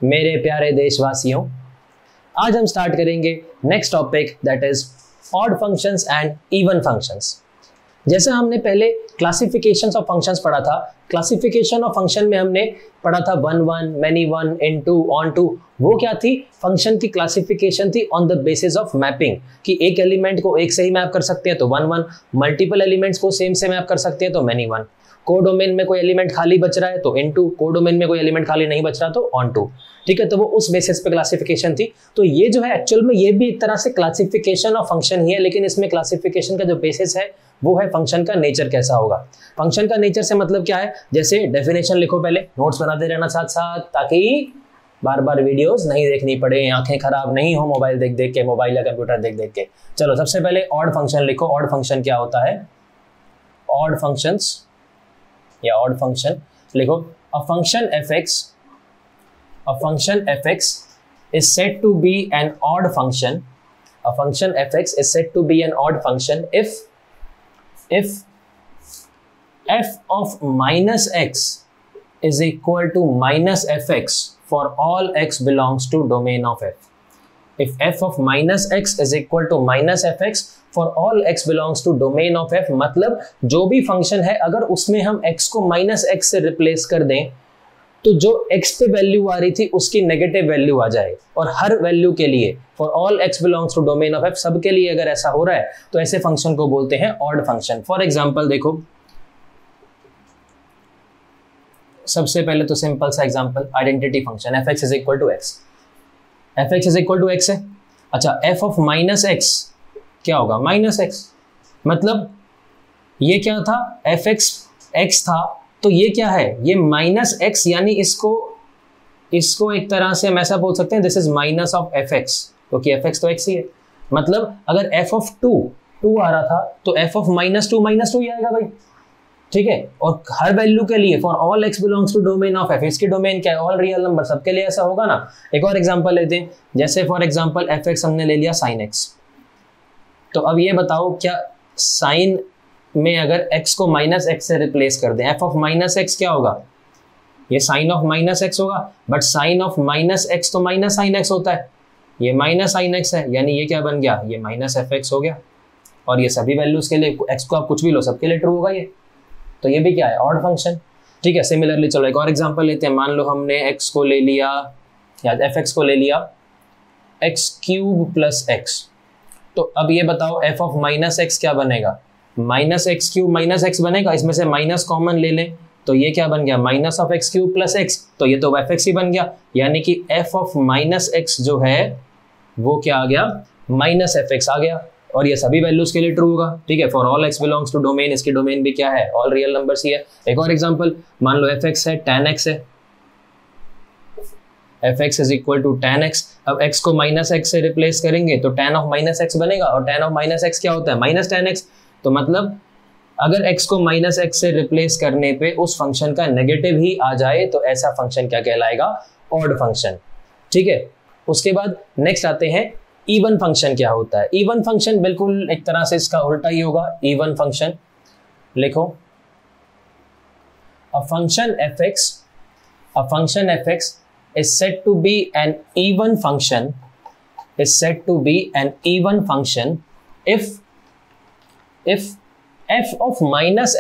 मेरे प्यारे देशवासियों, आज हम स्टार्ट करेंगे next topic that is odd functions and even functions. जैसे हमने पहले क्लासिफिकेशंस ऑफ फंक्शंस पढ़ा था, क्लासिफिकेशन ऑफ फंक्शन में हमने पढ़ा था one one, many one, into, onto. वो क्या थी? फंक्शन की क्लासिफिकेशन थी on the basis of mapping, कि एक एलिमेंट को एक से ही मैप कर सकते हैं तो वन वन, मल्टीपल एलिमेंट्स को सेम से मैप कर सकते हैं तो मैनी वन, कोडोमेन में कोई एलिमेंट खाली बच रहा है तो इनटू, कोडोमेन में कोई एलिमेंट खाली नहीं बच रहा तो ऑन टू। ठीक है, तो वो उस बेसिस पे क्लासिफिकेशन थी। तो ये जो है एक्चुअल में ये भी एक तरह से क्लासिफिकेशन ऑफ फंक्शन ही है, लेकिन इसमें क्लासिफिकेशन का जो बेसिस है वो है फंक्शन का नेचर कैसा होगा। फंक्शन का नेचर से मतलब क्या है? जैसे डेफिनेशन लिखो, पहले नोट्स बनाते रहना साथ साथ, ताकि बार बार वीडियोस नहीं देखनी पड़े, आंखें खराब नहीं हो मोबाइल देख देख के, मोबाइल या कंप्यूटर देख देख के। चलो सबसे पहले ऑड फंक्शन लिखो। ऑड फंक्शन क्या होता है? ऑड फंक्शंस या ऑड फंक्शन लिखो। A function f(x) is said to be an odd function. A function f(x) is said to be an odd function if f of minus x is equal to minus fx for all x belongs to domain of f. If f of minus x is equal to minus fx for all x belongs to domain of f, मतलब जो भी function है अगर उसमें हम x को minus x से replace कर दें तो जो x पे वैल्यू आ रही थी उसकी नेगेटिव वैल्यू आ जाए, और हर वैल्यू के लिए for all x belongs to domain of f, सबके लिए अगर ऐसा हो रहा है तो ऐसे फंक्शन को बोलते हैं ऑड फंक्शन। फॉर एग्जांपल देखो, सबसे पहले तो सिंपल सा example, identity function f(x) is equal to x। f(x) is equal to x है। अच्छा, f ऑफ माइनस x क्या होगा? Minus x। मतलब ये क्या था? f(x) x था, तो ये क्या है? ये माइनस x, यानी इसको एक तरह से हम ऐसा बोल सकते हैं, this is minus of f(x), क्योंकि f(x) तो x ही है। मतलब अगर f ऑफ 2 आ रहा था तो f ऑफ -2 ही आएगा भाई। ठीक है, और हर वैल्यू के लिए for all x belongs to domain of f, इसकी डोमेन क्या है? ऑल रियल नंबर, सबके लिए ऐसा होगा ना। एक और एग्जांपल लेते हैं, जैसे फॉर एग्जांपल f(x) हमने ले लिया sin x। तो अब ये बताओ, क्या sin में अगर x को माइनस x से रिप्लेस कर दें, f ऑफ माइनस x क्या होगा? ये sin ऑफ माइनस x होगा, but sin of minus x तो माइनस sin x होता है, ये माइनस sin x है, यानी ये क्या बन गया? ये माइनस fx हो गया। और ये सभी वैल्यूज के लिए, x को आप कुछ भी लो, सबके लिए ट्रू होगा ये। तो ये भी क्या है? Odd function. ठीक है, सिमिलरली चलो एक और एग्जांपल लेते हैं। मान लो हमने x को ले लिया या fx को ले लिया x³ प्लस x। तो अब ये बताओ f ऑफ माइनस x क्या बनेगा? माइनस x³ माइनस x बनेगा, इसमें से माइनस कॉमन ले लें तो ये क्या बन गया? Minus of x³ plus x, तो ये तो fx ही बन गया। यानी कि f ऑफ माइनस x जो है वो क्या आ गया? माइनस fx आ गया, और ये सभी वैल्यूज के लिए ट्रू होगा। ठीक है, for all x belongs to domain, इसकी डोमेन भी क्या है? ऑल रियल नंबर्स ही है। एक और एग्जांपल, मान लो fx है, tan x है, fx is equal to tan x। अब x को माइनस x से रिप्लेस करेंगे तो tan ऑफ माइनस x बनेगा, और tan ऑफ माइनस x क्या होता है? Minus tan x। तो मतलब अगर x को माइनस x से रिप्लेस करने पे उस फंक्शन का नेगेटिव ही आ जाए तो ऐसा फंक्शन क्या कहलाएगा? Odd function. ठीक है, उसके बाद नेक्स्ट आते हैं इवन फंक्शन क्या होता है। इवन फंक्शन बिल्कुल एक तरह से इसका उल्टा ही होगा। इवन फंक्शन लिखो, a function f(x) is said to be an even function, if f of minus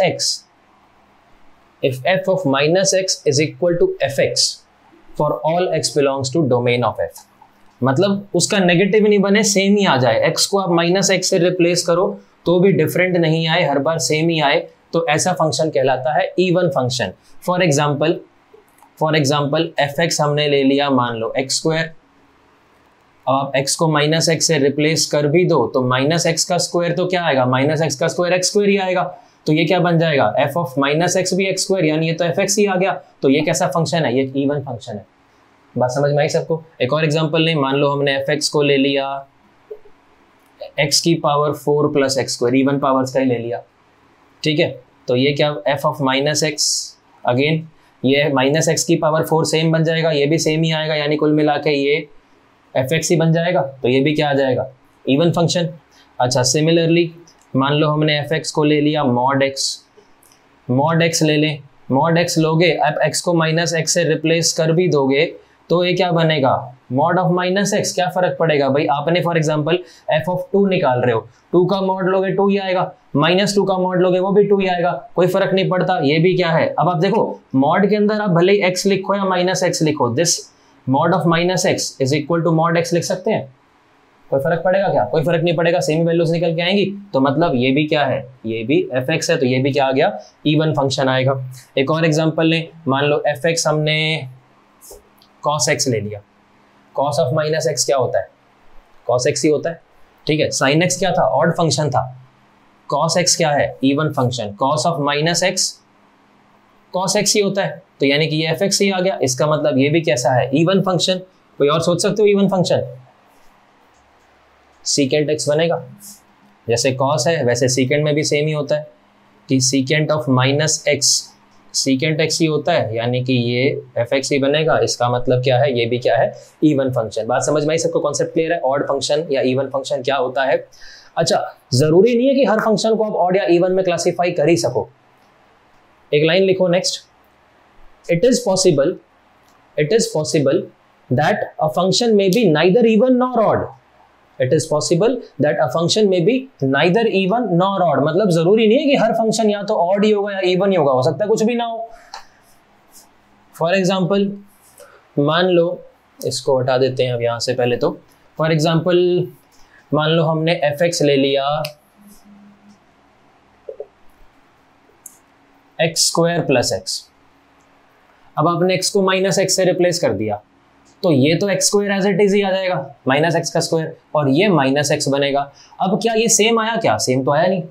x is equal to fx for all x belongs to domain of f। मतलब उसका नेगेटिव नहीं बने, सेम ही आ जाए। x को आप minus x से replace करो तो भी डिफरेंट नहीं आए, हर बार सेम ही आए, तो ऐसा फंक्शन कहलाता है even function. For example fx हमने ले लिया, मान लो x²। अब आप x को माइनस x से रिप्लेस कर भी दो तो माइनस x का स्क्वायर तो क्या आएगा? माइनस x का स्क्वायर x² ही आएगा। तो ये क्या बन जाएगा? f ऑफ माइनस x भी x², यानी ये तो fx ही आ गया। तो ये कैसा फंक्शन है? ये इवन फंक्शन है। बात समझ में आई सबको? एक और एग्जांपल लें, मान लो हमने fx को ले लिया x⁴ plus x², even powers का ही ले लिया। ठीक है, तो ये क्या? f of minus x, again ये माइनस x⁴ सेम बन जाएगा, ये भी सेम ही आएगा, यानी कुल मिला के ये fx ही बन जाएगा। तो ये भी क्या आ जाएगा? Even function. अच्छा, सिमिलरली मान लो हमने fx को ले लिया mod x ले लें। mod x लोगे, अब x को माइनस x से रिप्लेस कर भी दोगे तो ये क्या बनेगा, मॉड ऑफ माइनस एक्स। क्या फर्क पड़ेगा भाई, आपने फॉर एग्जांपल एफ ऑफ 2 निकाल रहे हो, 2 का मॉड लोगे 2 ही आएगा, -2 का मॉड लोगे वो भी 2 ही आएगा, कोई फर्क नहीं पड़ता। ये भी क्या है, अब आप देखो मॉड के अंदर आप भले ही x लिखो या -x लिखो, this mod of -x is equal to mod x लिख सकते हैं, कोई फर्क पड़ेगा क्या, कोई फर्क नहीं पड़ेगा, सेम वैल्यूज निकल के आएंगी। तो मतलब ये भी क्या है, ये भी fx है, तो ये भी क्या आ गया, इवन फंक्शन आएगा। एक और एग्जांपल लें, मान लो fx हमने cos x ले लिया, cos ऑफ -x क्या होता है, cos x ही होता है, ठीक है। sin x क्या था, ऑड फंक्शन था, cos x क्या है, even function, cos of -x cos x ही होता है, तो यानी कि ये fx ही आ गया। इसका मतलब ये भी कैसा है, इवन फंक्शन। कोई और सोच सकते हो इवन फंक्शन, सीकेंट x बनेगा, जैसे cos है वैसे सीकेंट में भी सेम ही होता है कि secant of -x secant x ही होता है, यानी कि ये fx ही बनेगा। इसका मतलब क्या है, ये भी क्या है, इवन फंक्शन। बात समझ में आई सबको, कॉन्सेप्ट क्लियर है, ऑड फंक्शन या इवन फंक्शन क्या होता है। अच्छा, जरूरी नहीं है कि हर फंक्शन को आप ऑड या इवन में क्लासीफाई कर ही सको। एक लाइन लिखो next, it is possible that a function may be neither even nor odd. It is possible that a function may be neither even nor odd, मतलब जरूरी नहीं है कि हर फंक्शन या तो ऑड ही होगा या इवन ही होगा, हो सकता है कुछ भी ना हो। फॉर एग्जाम्पल मान लो, इसको हटा देते हैं अब यहां से पहले, तो फॉर एग्जाम्पल मान लो हमने fx ले लिया x² + x, अब आपने x को -x से रिप्लेस कर दिया, तो ये तो x² एज इट इज ही आ जाएगा, -x², और ये -x बनेगा। अब क्या ये सेम आया, क्या सेम तो आया नहीं।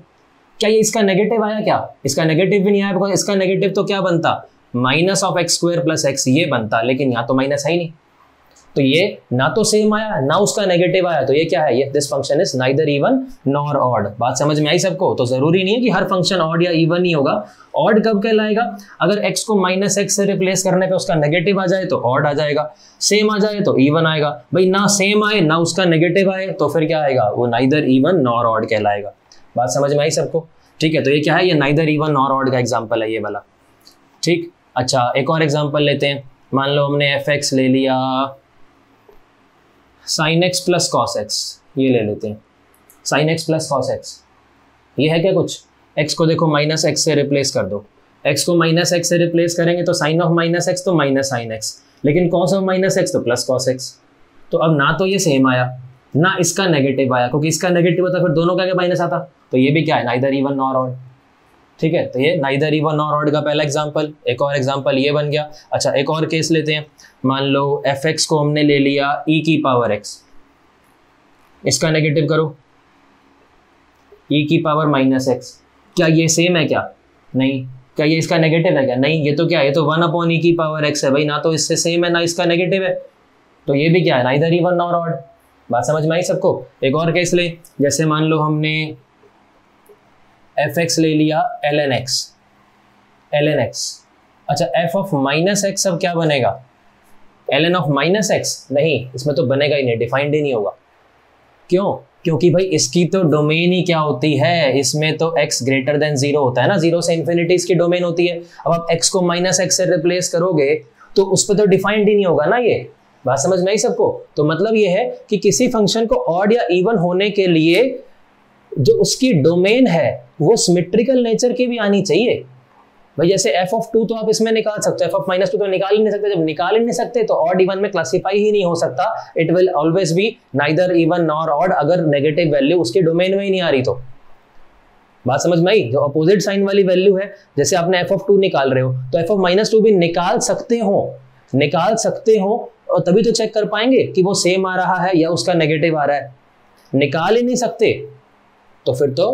क्या ये इसका नेगेटिव आया, क्या इसका नेगेटिव भी नहीं आया, बिकॉज इसका नेगेटिव तो क्या बनता, -x² + x ये बनता, लेकिन यहाँ तो माइनस है ही नहीं, तो ये ना तो सेम आया ना उसका नेगेटिव आया, तो ये क्या है, ये this function is neither even nor odd. बात समझ में आई सबको। तो जरूरी नहीं है कि हर फंक्शन ऑड या इवन ही होगा। ऑड कब कहलाएगा, अगर x को -x से रिप्लेस करने पे उसका नेगेटिव आ जाए तो ऑड आ जाएगा, सेम आ जाए तो इवन आएगा। भाई ना सेम आए ना उसका नेगेटिव आए तो फिर क्या आएगा, वो नाइदर इवन नॉर ऑड कहलाएगा। बात समझ में आई सबको, ठीक है। तो ये क्या है, ये नाइदर इवन नॉर ऑड का एग्जाम्पल है ये वाला, ठीक। अच्छा, एक और एग्जाम्पल लेते हैं, मान लो हमने fx ले लिया sin x + cos x, ये ले लेते हैं sin x + cos x, ये है क्या कुछ, x को देखो -x से रिप्लेस कर दो, x को -x से रिप्लेस करेंगे तो sin ऑफ -x तो -sin x, लेकिन cos ऑफ -x तो +cos x। तो अब ना तो ये सेम आया ना इसका नेगेटिव आया, क्योंकि इसका नेगेटिव होता फिर दोनों का क्या माइनस आता, तो ये भी क्या है, नाइदर इवन नॉर ऑड, ठीक है। तो ये नाइदर इवन नॉर ऑड का पहला एग्जांपल। एक और एग्जांपल ये बन गया। अच्छा, एक और केस लेते हैं, मान लो fx को हमने ले लिया e⁻x, इसका नेगेटिव करो e⁻−x, क्या ये सेम है, क्या नहीं, क्या ये इसका नेगेटिव है, क्या नहीं, ये तो क्या है, ये तो 1/e⁻x है भाई, ना तो इससे सेम है ना इसका नेगेटिव है, तो ये भी क्या है, नाइदर इवन नॉर ऑड। बात समझ में आई सबको। एक और केस ले, जैसे मान लो हमने fx ले लिया ln x। अच्छा, f ऑफ -x अब क्या बनेगा, ln ऑफ -x, नहीं इसमें तो बनेगा ही नहीं, डिफाइंड ही नहीं होगा। क्यों, क्योंकि भाई इसकी तो डोमेन ही क्या होती है, इसमें तो x > 0 होता है ना, 0 से इन्फिनिटी इसकी डोमेन होती है। अब आप x को -x से रिप्लेस करोगे तो उस पर तो डिफाइंड ही नहीं होगा ना ये। बात समझ में आई सबको। तो मतलब ये है कि किसी फंक्शन को ऑड या इवन होने के लिए जो उसकी डोमेन है वो सिमेट्रिकल नेचर की भी आनी चाहिए। भाई जैसे f ऑफ 2 तो आप इसमें निकाल सकते हो, f ऑफ -2 तो निकाल ही नहीं सकते। जब निकाल ही नहीं सकते तो ऑड इवन में क्लासीफाई ही नहीं हो सकता। It will always be neither even nor odd, अगर नेगेटिव वैल्यू उसके डोमेन में ही नहीं आ रही तो। बात समझ में आई। जो अपोजिट साइन वाली वैल्यू है, जैसे आपने f ऑफ 2 निकाल रहे हो तो f ऑफ -2 भी निकाल सकते हो और तभी तो चेक कर पाएंगे कि वो सेम आ रहा है या उसका नेगेटिव आ रहा है। निकाल ही नहीं सकते तो फिर तो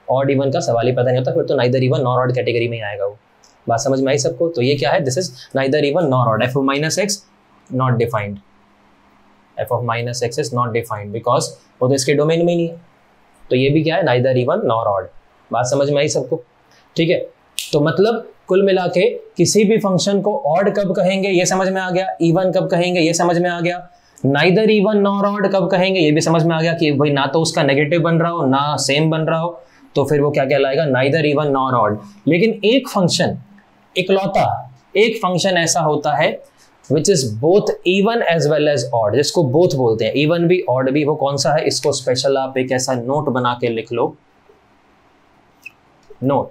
ऑड इवन का सवाल ही पता नहीं होता, फिर तो neither even nor odd category में आएगा वो। बात समझ में आई सबको। तो ये क्या है, this is neither even nor odd. f of -x not defined, f of -x is not defined because वो तो इसके डोमेन में ही नहीं है। तो ये भी क्या है, नाइदर इवन नॉर ऑड। बात समझ में आई सबको, ठीक है। तो मतलब कुल मिला के किसी भी फंक्शन को ऑड कब कहेंगे ये समझ में आ गया, इवन कब कहेंगे ये समझ में आ गया, नाइदर इवन नॉर ऑड कब कहेंगे ये भी समझ में आ गया कि भाई ना तो उसका नेगेटिव बन रहा हो ना सेम बन रहा हो, तो फिर वो क्या कहलाएगा, नाइदर इवन नॉर ऑड। लेकिन एक फंक्शन, इकलौता एक फंक्शन ऐसा होता है which is both even as well as odd, जिसको बोथ बोलते हैं, इवन भी ऑड भी, वो कौन सा है, इसको स्पेशल आप एक ऐसा नोट बना के लिख लो, note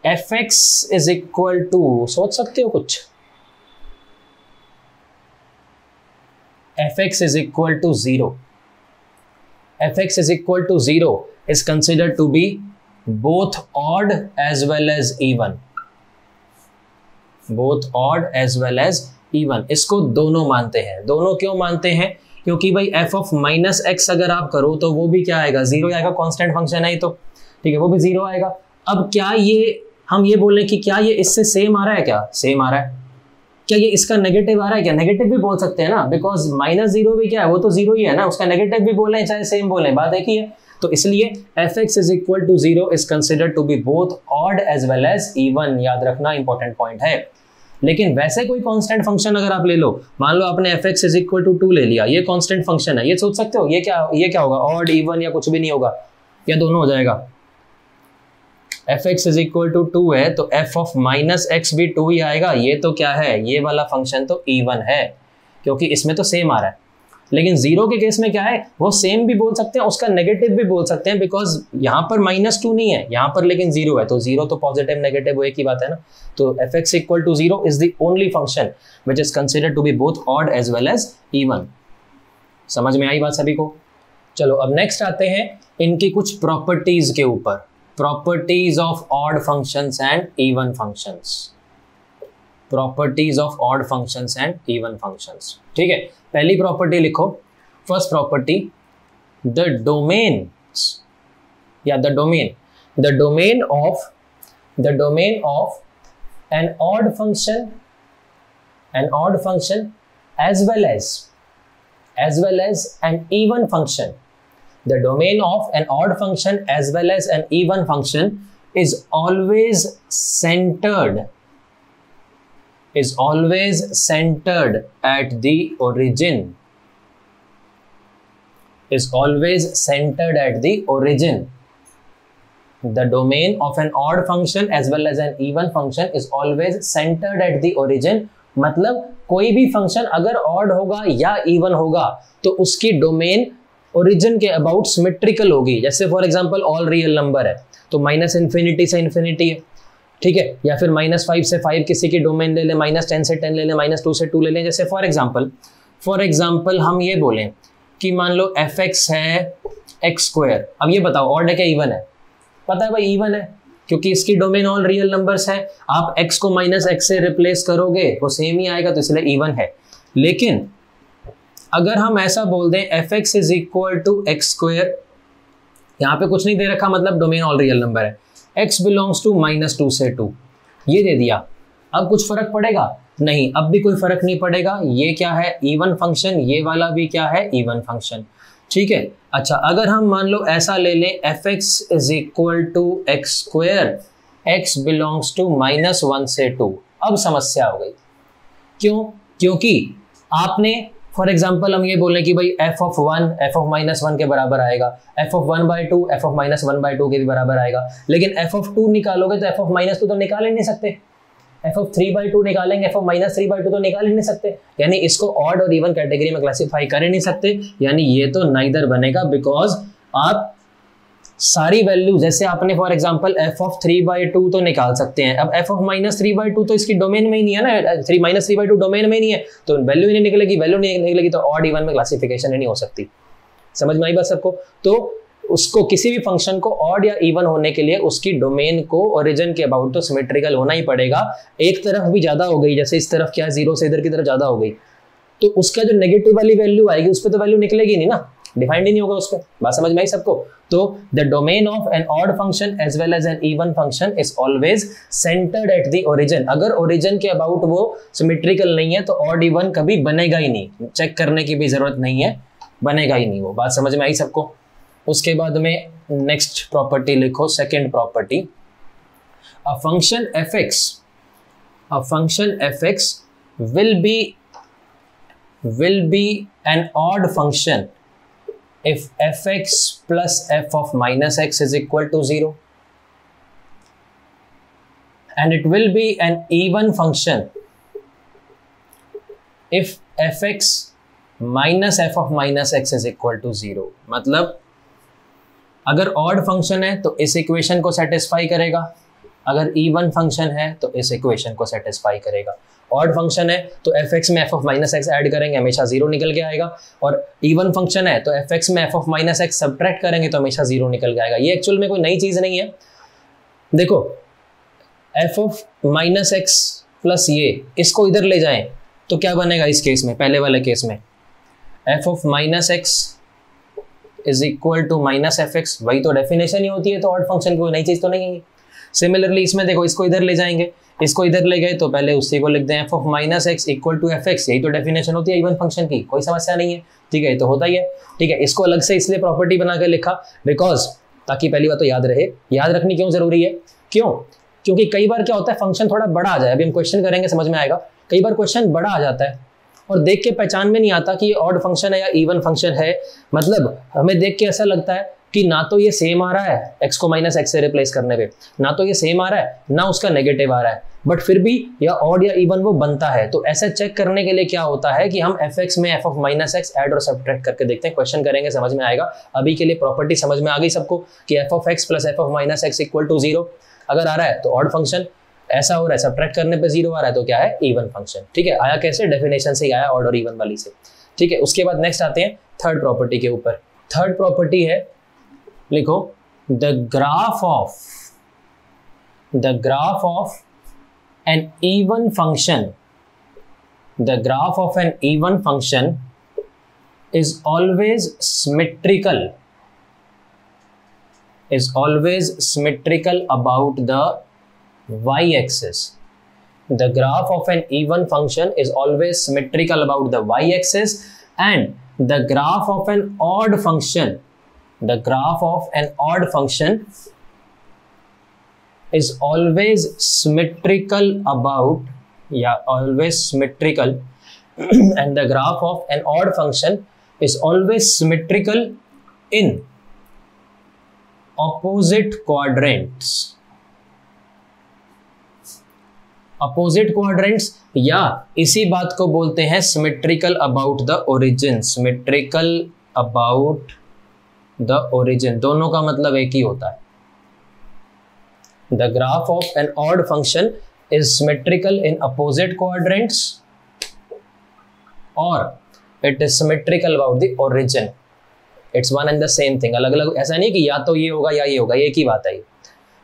fx is equal to, सोच सकते हो कुछ, fx is equal to 0. fx is equal to 0 is considered to be both odd as well as even. Both odd as well as even. इसको दोनों मानते हैं। दोनों क्यों मानते हैं? क्योंकि भाई f of माइनस एक्स अगर आप करो तो वो भी क्या आएगा, जीरो आएगा, कांस्टेंट फंक्शन है ये तो, ठीक है, वो भी जीरो आएगा। अब क्या ये हम ये बोले कि क्या ये इससे सेम आ रहा है, क्या सेम आ रहा है, क्या ये इसका नेगेटिव आ रहा है, क्या नेगेटिव भी बोल सकते हैं ना, बिकॉज माइनस जीरो भी क्या है, वो तो जीरो ही है ना, उसका नेगेटिव भी बोले चाहे सेम बोले, बात एक ही है। तो इसलिए fx is equal to 0 is considered to be both odd as well as even, याद रखना इंपॉर्टेंट पॉइंट है। लेकिन वैसे कोई कांस्टेंट फंक्शन अगर आप ले लो, मान लो आपने fx इज इक्वल टू 2 ले लिया, ये कांस्टेंट फंक्शन है, ये सोच सकते हो ये क्या होगा, ऑड इवन या कुछ भी नहीं होगा, या दोनों हो जाएगा। fx इज इक्वल टू 2 है तो f ऑफ माइनस एक्स भी 2 ही आएगा, ये तो क्या है, ये वाला फंक्शन तो इवन है क्योंकि इसमें तो सेम आ रहा है। लेकिन जीरो के केस में क्या है, वो सेम भी बोल सकते हैं, उसका नेगेटिव भी बोल सकते हैं, बिकॉज यहाँ पर -2 नहीं है, यहाँ पर लेकिन जीरो है, तो जीरो तो पॉजिटिव नेगेटिव वो एक ही बात है ना। तो fx equal to 0 is the only function which is considered to be both odd as well as even. समझ में आई बात सभी को? चलो अब नेक्स्ट आते हैं इनकी कुछ प्रॉपर्टीज के ऊपर, properties of odd functions and even functions, properties of odd functions and even functions. ठीक है, पहली प्रॉपर्टी लिखो, first property, the domain of an odd function as well as an even function, the domain of an odd function as well as an even function is always centered at the origin, the domain of an odd function as well as an even function is always centered at the origin। मतलब कोई भी function अगर odd होगा या even होगा तो उसकी domain origin के अबाउट सिमेट्रिकल होगी। जैसे for example all real number है तो -∞ से इन्फिनिटी है, ठीक है, या फिर -5 से 5 किसी की डोमेन ले लें, -10 से 10 ले लें, -2 से 2 ले लें। जैसे फॉर एग्जांपल हम ये बोलें कि मान लो fx है x², अब ये बताओ ऑड है क्या इवन है? पता है भाई इवन है क्योंकि इसकी डोमेन ऑल रियल नंबर्स है, आप x को -x से रिप्लेस करोगे वो सेम ही आएगा, तो इसलिए इवन है। लेकिन अगर हम ऐसा बोल दें fx is equal to x², यहाँ पे कुछ नहीं दे रखा, मतलब डोमेन ऑल रियल नंबर है, x बिलोंग्स टू -2 से 2, ये दे दिया, अब कुछ फर्क पड़ेगा? नहीं, अब भी कोई फर्क नहीं पड़ेगा। ये क्या है, इवन फंक्शन, ये वाला भी क्या है, इवन फंक्शन। ठीक है, अच्छा अगर हम मान लो ऐसा ले लें fx is equal to x², x belongs to -1 से 2, अब समस्या हो गई। क्यों? क्योंकि आपने फॉर एग्जाम्पल हम ये बोलें कि भाई f ऑफ -1 के बराबर आएगा, f ऑफ 1/2 f ऑफ -1/2 के भी बराबर आएगा, लेकिन f ऑफ 2 निकालोगे तो f ऑफ -2 तो निकाल ही नहीं सकते, f ऑफ 3/2 निकालेंगे, f ऑफ -3/2 तो निकाल ही नहीं सकते, यानी इसको ऑड और इवन कैटेगरी में क्लासिफाई कर ही नहीं सकते, यानी ये तो नाइदर बनेगा, बिकॉज आप सारी वैल्यू, जैसे आपने फॉर एग्जांपल f ऑफ 3/2 तो निकाल सकते हैं, अब f ऑफ -3/2 तो इसकी डोमेन में ही नहीं है ना, -3/2 डोमेन में ही नहीं है, तो वैल्यू ही नहीं निकलेगी, वैल्यू नहीं निकलेगी तो ऑड इवन में क्लासिफिकेशन ही नहीं हो सकती। समझ में आई बात सबको? तो उसको किसी भी फंक्शन को ऑड या इवन होने के लिए उसकी डोमेन को ओरिजिन के अबाउट तो सिमेट्रिकल होना ही पड़ेगा। एक तरफ भी ज्यादा हो गई, जैसे इस तरफ क्या 0 से इधर की तरफ ज्यादा हो गई, तो उसका जो नेगेटिव वाली वैल्यू आएगी उस पर तो वैल्यू निकलेगी नहीं ना, डिफाइंड ही नहीं होगा उस पर। बात समझ में आई सबको? तो the domain of an odd function as well as an even function is always centred at the origin. अगर ओरिजिन के अबाउट वो सिमेट्रिकल नहीं है तो ऑड इवन कभी बनेगा ही नहीं, चेक करने की भी जरूरत नहीं है, बनेगा ही नहीं वो। बात समझ में आई सबको? उसके बाद में नेक्स्ट प्रॉपर्टी लिखो, second property, a function fx will be an odd function if fx plus f of -x is equal to 0, and it will be an even function if f x minus f of minus x is equal to 0, मतलब अगर odd function है तो इस equation को satisfy करेगा, अगर even function है तो इस इक्वेशन को सेटिस्फाई करेगा। ऑड फंक्शन है तो एफ एक्स में f of minus x add करेंगे, हमेशा 0 निकल के आएगा, और इवन फंक्शन है तो एफ एक्स में f of minus x subtract करेंगे तो हमेशा 0 निकल के आएगा। ये एक्चुअल में कोई नई चीज़ नहीं है। देखो F of minus x plus ये, इसको इधर ले जाएं तो क्या बनेगा इस केस में, पहले वाले केस में f of minus x is equal to minus f x, वही तो डेफिनेशन ही होती है, तो ऑड फंक्शन की कोई नई चीज़ तो नहीं है। सिमिलरली इसमें देखो, इसको इधर ले जाएंगे, इसको इधर ले गए तो पहले उसी को लिख दें f of minus x equal to f x, यही तो डेफिनेशन होती है इवन फंक्शन की, कोई समस्या नहीं है। ठीक है, ये तो होता ही है। ठीक है, इसको अलग से इसलिए प्रॉपर्टी बना के लिखा बिकॉज, ताकि पहली बात तो याद रहे। याद रखनी क्यों जरूरी है, क्यों? क्योंकि कई बार क्या होता है फंक्शन थोड़ा बड़ा आ जाए, अभी हम क्वेश्चन करेंगे समझ में आएगा। कई बार क्वेश्चन बड़ा आ जाता है और देख के पहचान में नहीं आता कि ये ऑड फंक्शन है या इवन फंक्शन है। मतलब हमें देख के ऐसा लगता है कि ना तो ये सेम आ रहा है एक्स को माइनस एक्स से रिप्लेस करने पे, ना तो ये सेम आ रहा है, ना उसका नेगेटिव आ रहा है, बट फिर भी या ऑड या इवन वो बनता है। तो ऐसे चेक करने के लिए क्या होता है कि हम एफ एक्स में f of minus x add और सब्ट्रैक्ट करके देखते हैं, क्वेश्चन करेंगे समझ में आएगा। अभी के लिए प्रॉपर्टी समझ में आ गई सबको कि f of x plus f of minus x equal to 0 अगर आ रहा है तो ऑड फंक्शन, ऐसा हो रहा है सब्ट्रैक्ट करने पे 0 आ रहा है तो क्या है, इवन फंक्शन। ठीक है, आया कैसे, डेफिनेशन से ही आया, ऑड और इवन वाली से। ठीक है, उसके बाद नेक्स्ट आते हैं थर्ड प्रॉपर्टी के ऊपर। थर्ड प्रॉपर्टी है, लिखो the graph of an even function, the graph of an even function is always symmetrical about the y-axis. The graph of an even function is always symmetrical about the y-axis, and the graph of an odd function is always symmetrical about, always symmetrical and the graph of an odd function is always symmetrical in opposite quadrants. Opposite quadrants, या इसी बात को बोलते हैं symmetrical about the origin. Symmetrical about the origin, दोनों का मतलब एक ही होता है। The graph of an odd function is symmetrical in opposite quadrants और it is symmetrical about the origin. It's one and the same thing, अलग अलग, ऐसा नहीं कि या तो ये होगा या ये होगा, एक ही बात है।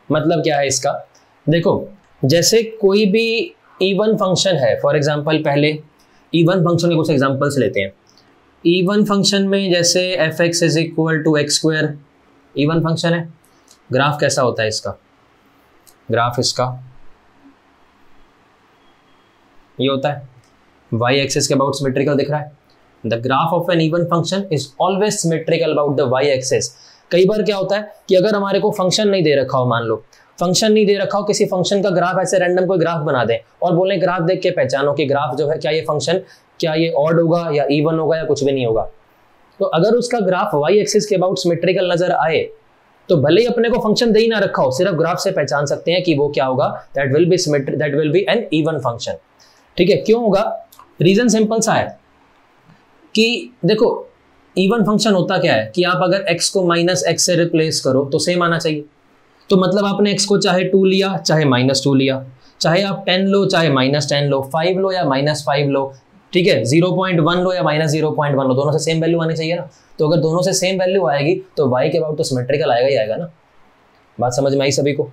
मतलब क्या है इसका, देखो जैसे कोई भी इवन फंक्शन है, फॉर एग्जांपल पहले इवन फंक्शन के कुछ एग्जांपल्स लेते हैं। इवन फंक्शन में जैसे f x is equal to x square even function है, ग्राफ कैसा होता है इसका, ग्राफ इसका ये होता है, वाई एक्सिस के अबाउट सिमेट्रिकल दिख रहा है। The graph of an even function is always symmetrical about the y axis. कई बार क्या होता है कि अगर हमारे को फंक्शन नहीं दे रखा हो, मान लो फंक्शन नहीं दे रखा हो, किसी फंक्शन का ग्राफ ऐसे रैंडम कोई ग्राफ बना दे और बोले ग्राफ देख के पहचानो कि ग्राफ जो है क्या ये फंक्शन, क्या ये ऑड होगा या इवन होगा या कुछ भी नहीं होगा। तो अगर उसका ग्राफ वाई एक्सिस के अबाउट सिमेट्रिकल नजर आए तो भले ही अपने को फंक्शन दे ही ना रखा हो, सिर्फ ग्राफ से पहचान सकते हैं कि वो क्या होगा, that will be an even function. ठीक है, क्यों होगा, रीजन सिंपल सा है कि देखो इवन फंक्शन होता क्या है कि आप अगर x को माइनस एक्स से रिप्लेस करो तो सेम आना चाहिए। तो मतलब आपने x को चाहे 2 लिया चाहे -2 लिया, चाहे आप 10 लो चाहे -10 लो, 5 लो या -5 लो, ठीक है, 0.1 लो या -0.1 लो, दोनों से सेम वैल्यू आनी चाहिए ना। तो अगर दोनों से सेम वैल्यू आएगी तो y के अबाउट तो सिमेट्रिकल आएगा ही आएगा ना। बात समझ में आई सभी को?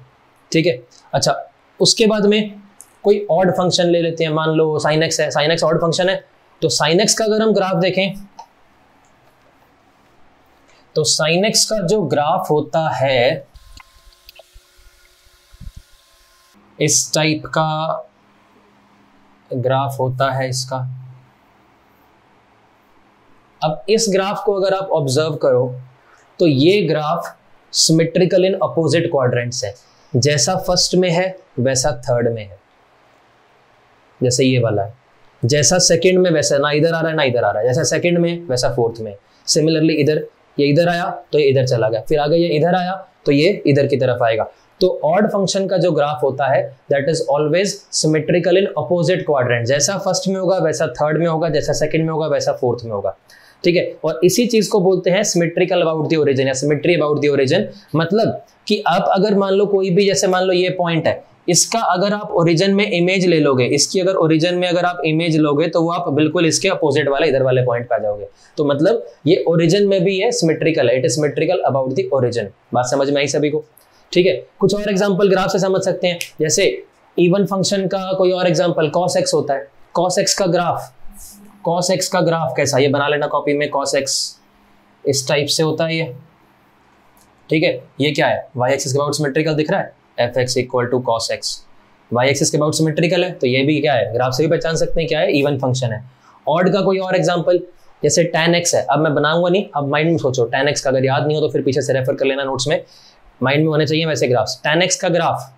ठीक है, अच्छा उसके बाद में कोई ऑड फंक्शन ले लेते हैं, मान लो sin x है, sin x ऑड फंक्शन है, तो sin x का अगर हम ग्राफ देखें तो sin x का जो ग्राफ होता है इस टाइप का ग्राफ होता है इसका। अब इस ग्राफ को अगर आप ऑब्जर्व करो तो ये graph symmetrical in opposite quadrants है, जैसा फर्स्ट में है वैसा थर्ड में है, जैसे ये वाला है, जैसा सेकंड में वैसा ना इधर आ रहा है ना इधर आ रहा है, जैसा सेकंड में वैसा फोर्थ में। सिमिलरली इधर ये इधर आया तो ये इधर चला गया, फिर आगे ये इधर आया तो ये इधर की तरफ आएगा। तो ऑड फंक्शन का जो ग्राफ होता है that is always symmetrical in opposite quadrant, जैसा फर्स्ट में होगा वैसा थर्ड में होगा, जैसा सेकंड में होगा वैसा फोर्थ में होगा, ठीक है। और इसी चीज को बोलते हैं सिमेट्रिकल अबाउट द ओरिजिन या सिमेट्री अबाउट द ओरिजिन। मतलब कि आप अगर मान लो कोई भी, जैसे मान लो ये पॉइंट है, इसका अगर आप ओरिजिन में इमेज ले लोगे, इसकी अगर ओरिजिन में अगर आप इमेज लोगे तो वो आप बिल्कुल इसके अपोजिट वाले इधर वाले पॉइंट पे आ जाओगे। तो मतलब ये ओरिजिन में भी ये सिमेट्रिकल है, it is symmetrical about the origin. बात समझ में आई सभी को? ठीक है। कुछ और एग्जांपल ग्राफ से समझ सकते हैं, जैसे इवन फंक्शन का कोई और एग्जांपल cos x होता है। cos x का ग्राफ कैसा, ये बना लेना कॉपी में। cos x इस टाइप से होता है ये, ठीक है। ये क्या है, y एक्सिस के अबाउट सिमेट्रिकल दिख रहा है, fx equal to cos x, y axis के अबाउट सिमेट्रिकल है, तो ये भी क्या है, ग्राफ से भी पहचान सकते हैं क्या है, इवन फंक्शन है। ऑड का कोई और एग्जांपल, जैसे tan x है, अब मैं बनाऊंगा नहीं, अब माइंड में सोचो, tan x का अगर याद नहीं हो तो फिर पीछे से रेफर कर लेना नोट्स में, माइंड में होने चाहिए वैसे ग्राफ्स। tan x का ग्राफ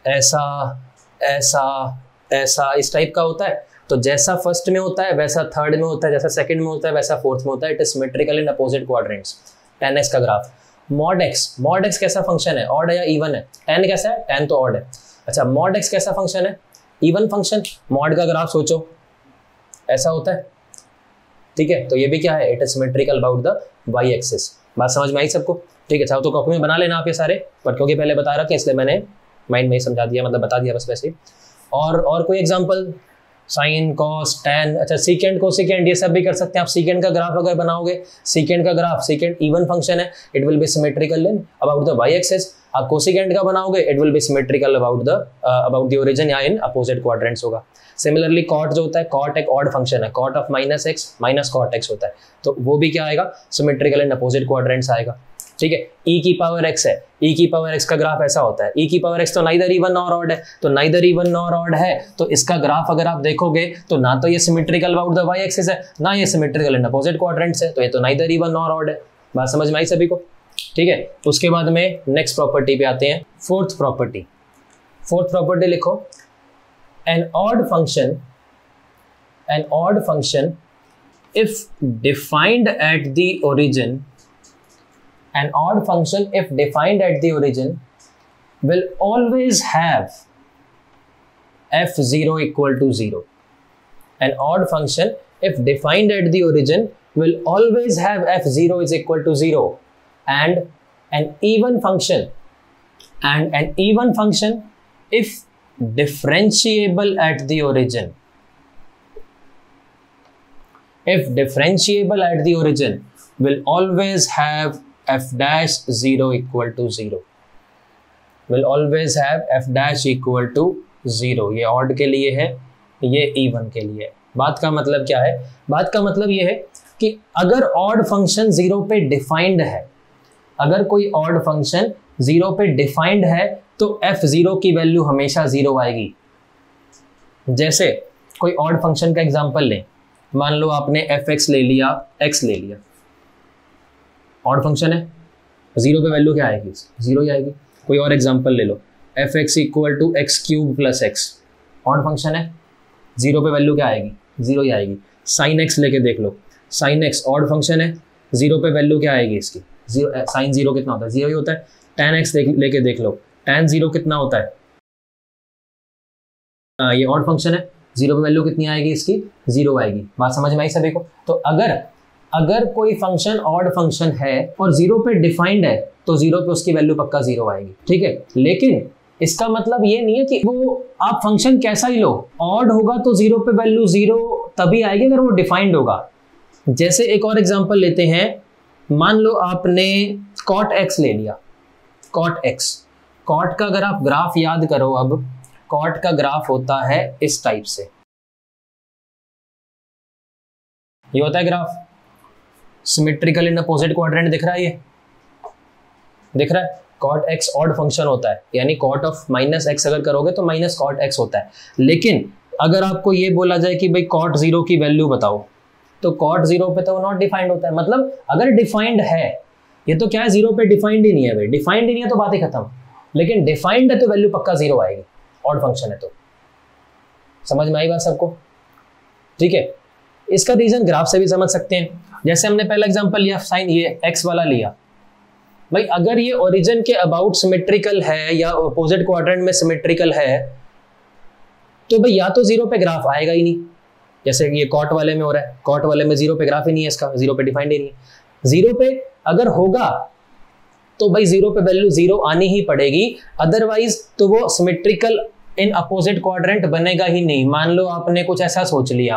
ऐसा ऐसा ऐसा इस टाइप का होता है, तो जैसा फर्स्ट में होता है वैसा थर्ड में होता है, जैसा सेकंड में होता है वैसा फोर्थ में होता है, it is symmetrical in opposite quadrants. tan x का ग्राफ। mod x कैसा फंक्शन है, ऑड है या इवन है? tan कैसा है, tan तो ऑड है। अच्छा, mod x कैसा फंक्शन है, इवन फंक्शन। mod का ग्राफ सोचो ऐसा होता है, ठीक है। तो ये भी क्या है, it is symmetrical about the y axis. बात समझ में आई सबको? ठीक है। चाहो तो कॉपी में बना लेना आप ये सारे, पर क्योंकि पहले बता रहा कि इसलिए मैंने माइंड में ही समझा दिया, मतलब बता दिया बस वैसे ही। और कोई एग्जांपल, साइन कॉस टैन, अच्छा सीकेंड कोसिकेंड ये सब भी कर सकते हैं आप। सीकेंड का ग्राफ अगर बनाओगे, सीकेंड का ग्राफ, सीकेंड इवन फंक्शन है, it will be symmetrical in about the y axis. आप कोसिकेंड का बनाओगे, it will be symmetrical about the origin या इन अपोजिट क्वाड्रेंट्स होगा। सिमिलरली कॉट जो होता है, कॉट एक ऑड फंक्शन है, cot of minus x minus cot x होता है, तो वो भी क्या आएगा, सिमेट्रिकल इन अपोजिट क्वाड्रेंट्स आएगा, ठीक है। e की पावर x है, e की पावर x का ग्राफ ऐसा होता है। e की पावर x तो नाइदर इवन नॉर ऑड है, तो नाइदर इवन नॉर ऑड है, तो इसका ग्राफ अगर आप देखोगे तो ना तो ये symmetrical about the y axis है, ना ये सिमेट्रिकल इन अपोजिट क्वाड्रेंट्स है, तो ये तो नाइदर इवन नॉर ऑड है। बात समझ में आई सभी को? ठीक है। उसके बाद में नेक्स्ट प्रॉपर्टी पे आते हैं, फोर्थ प्रॉपर्टी लिखो, an odd function if defined at the origin, an odd function if defined at the origin will always have f0 equal to 0. An odd function if defined at the origin will always have f0 is equal to 0, and an even function if differentiable at the origin, will always have f dash 0 equal to 0, will always have f dash equal to 0। ये odd के लिए है, ये even के लिए है। बात का मतलब क्या है, बात का मतलब ये है कि अगर ऑड फंक्शन 0 पे डिफाइंड है, अगर कोई ऑड फंक्शन 0 पे डिफाइंड है तो f0 की वैल्यू हमेशा 0 आएगी। जैसे कोई ऑड फंक्शन का एग्जांपल लें, मान लो आपने fx ले लिया, x ले लिया, ऑड फंक्शन है, 0 पे वैल्यू क्या आएगी, 0 ही आएगी। कोई और एग्जांपल ले लो, fx equal to x cube plus x, odd function है, 0 पे वैल्यू क्या आएगी, 0 ही आएगी। साइन x लेके देख लो, साइन x ऑड फंक्शन है, 0 पे वैल्यू क्या आएगी इसकी, साइन 0 कितना होता है, 0 ही होता है। tan x लेके देख लो, tan 0 कितना होता है, ये ऑड फंक्शन है, 0 पे वैल्यू कितनी आएगी इसकी, 0 आएगी। बात समझ में आई सभी को? तो अगर कोई फंक्शन ऑड फंक्शन है और 0 पे डिफाइंड है तो 0 पे उसकी वैल्यू पक्का 0 आएगी, ठीक है। लेकिन इसका मतलब ये नहीं है कि वो आप फंक्शन कैसा ही लो, ऑड होगा तो 0 पे वैल्यू 0 तभी आएगी अगर वो डिफाइंड होगा। जैसे एक और एग्जांपल लेते हैं, मान लो आपने cot x ले लिया, cot x, cot का अगर आप ग्राफ याद करो, अब cot का ग्राफ होता है इस टाइप से, ये होता है graph symmetrical in opposite quadrant, दिख रहा है, ये दिख रहा है। cot x ऑड फंक्शन होता है, यानी cot ऑफ माइनस एक्स अगर करोगे तो माइनस cot x होता है। लेकिन अगर आपको ये बोला जाए कि भाई cot 0 की वैल्यू बताओ, तो cot 0 पे तो नॉट डिफाइंड होता है। मतलब अगर डिफाइंड है, ये तो क्या है, 0 पे डिफाइंड ही नहीं है भाई, डिफाइंड ही नहीं है तो बात ही खत्म। लेकिन डिफाइंड है तो वैल्यू पक्का 0 आएगी, ऑड फंक्शन है तो। समझ में आई बात सबको? ठीक है। इसका रीजन ग्राफ से भी समझ सकते हैं। जैसे हमने पहला एग्जांपल लिया, साइन ये x वाला लिया, भाई अगर ये ओरिजिन के अबाउट सिमेट्रिकल है या अपोजिट क्वाड्रेंट में सिमेट्रिकल है तो भाई या तो जीरो पे ग्राफ आएगा ही नहीं, जैसे ये कॉट वाले में हो रहा है, कॉट वाले में जीरो पे ग्राफ ही नहीं है, इसका जीरो पे डिफाइंड ही नहीं है। जीरो पे अगर होगा तो भाई जीरो पे वैल्यू जीरो आनी ही पड़ेगी, अदरवाइज तो वो सिमेट्रिकल इन अपोजिट क्वाड्रेंट बनेगा ही नहीं। मान लो आपने कुछ ऐसा सोच लिया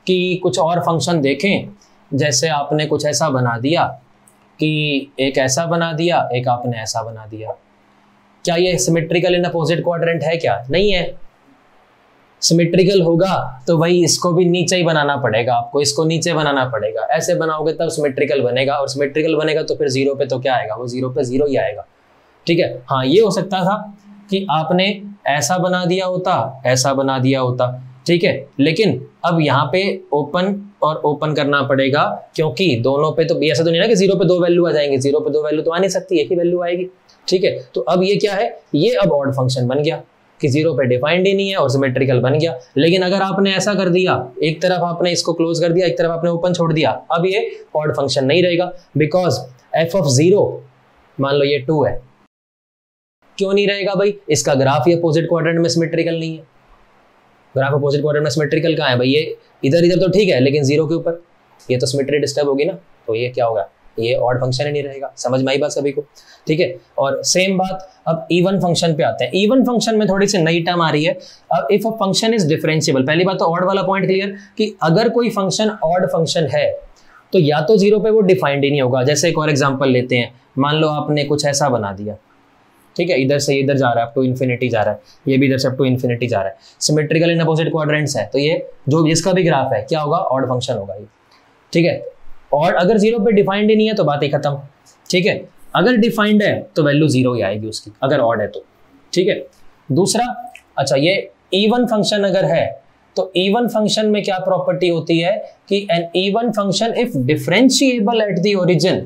कि कुछ और फंक्शन देखें, जैसे आपने कुछ ऐसा बना दिया कि एक ऐसा बना दिया, एक आपने ऐसा बना दिया, क्या ये सिमेट्रिकल इन अपोजिट क्वाड्रेंट है? क्या नहीं है। सिमेट्रिकल होगा तो भाई इसको भी नीचे ही बनाना पड़ेगा, आपको इसको नीचे बनाना पड़ेगा, ऐसे बनाओगे तब सिमेट्रिकल बनेगा, और सिमेट्रिकल बनेगा तो फिर जीरो पे तो क्या आएगा, वो जीरो पे जीरो ही आएगा। ठीक है, हाँ ये हो सकता था कि आपने ऐसा बना दिया होता, ऐसा बना दिया होता, ठीक है, लेकिन अब यहाँ पे ओपन और ओपन करना पड़ेगा, क्योंकि दोनों पे तो ऐसा तो नहीं ना कि जीरो पे दो वैल्यू आ जाएंगे, जीरो पे दो वैल्यू तो आ नहीं सकती, एक ही वैल्यू आएगी। ठीक है, तो अब ये क्या है, ये अब ऑड फंक्शन बन गया कि जीरो पे डिफाइंड ही नहीं है और सिमेट्रिकल बन गया। लेकिन अगर आपने ऐसा कर दिया, एक तरफ आपने इसको क्लोज कर दिया, एक तरफ आपने ओपन छोड़ दिया, अब ये ऑड फंक्शन नहीं रहेगा, बिकॉज एफ ऑफ जीरो मान लो ये 2 है। क्यों नहीं रहेगा भाई, इसका ग्राफ ही अपोजिट क्वाड्रेंट में सिमेट्रिकल नहीं है। ग्राफ अपोजिट क्वाड्रेंट में सिमेट्रिकल कहाँ है भाई, ये इधर इधर तो ठीक है, लेकिन जीरो के ऊपर ये तो सिमेट्री डिस्टर्ब होगी ना, तो ये क्या होगा, ये ऑड फंक्शन ही नहीं रहेगा। समझ में आई बात सभी को? ठीक है, और सेम बात अब इवन फंक्शन पे आते हैं। इवन फंक्शन में थोड़ी सी नई टर्म आ रही है। अब if a function is differentiable, पहली बात तो ऑड वाला पॉइंट क्लियर कि अगर कोई फंक्शन ऑड फंक्शन है तो या तो जीरो पे वो डिफाइंड ही नहीं होगा। जैसे एक और एग्जांपल लेते हैं, मान लो आपने कुछ ऐसा बना दिया, ठीक है, इधर से इधर जा रहा है, अप टू इन्फिनिटी जा रहा है, ये भी इधर से अप टू इन्फिनिटी जा रहा है, सिमेट्रिकल इन अपोजिट क्वाड्रेंट्स है, तो ये जो जिसका भी ग्राफ है क्या होगा, ऑड फंक्शन होगा ये। ठीक है, और अगर जीरो पे डिफाइंड ही नहीं है तो बात ही खत्म। ठीक है, अगर डिफाइंड है तो वैल्यू जीरो ही आएगी उसकी, अगर ऑड है तो। ठीक है, दूसरा, अच्छा ये इवन फंक्शन अगर है तो इवन फंक्शन में क्या प्रॉपर्टी होती है कि an even function if differentiable at the origin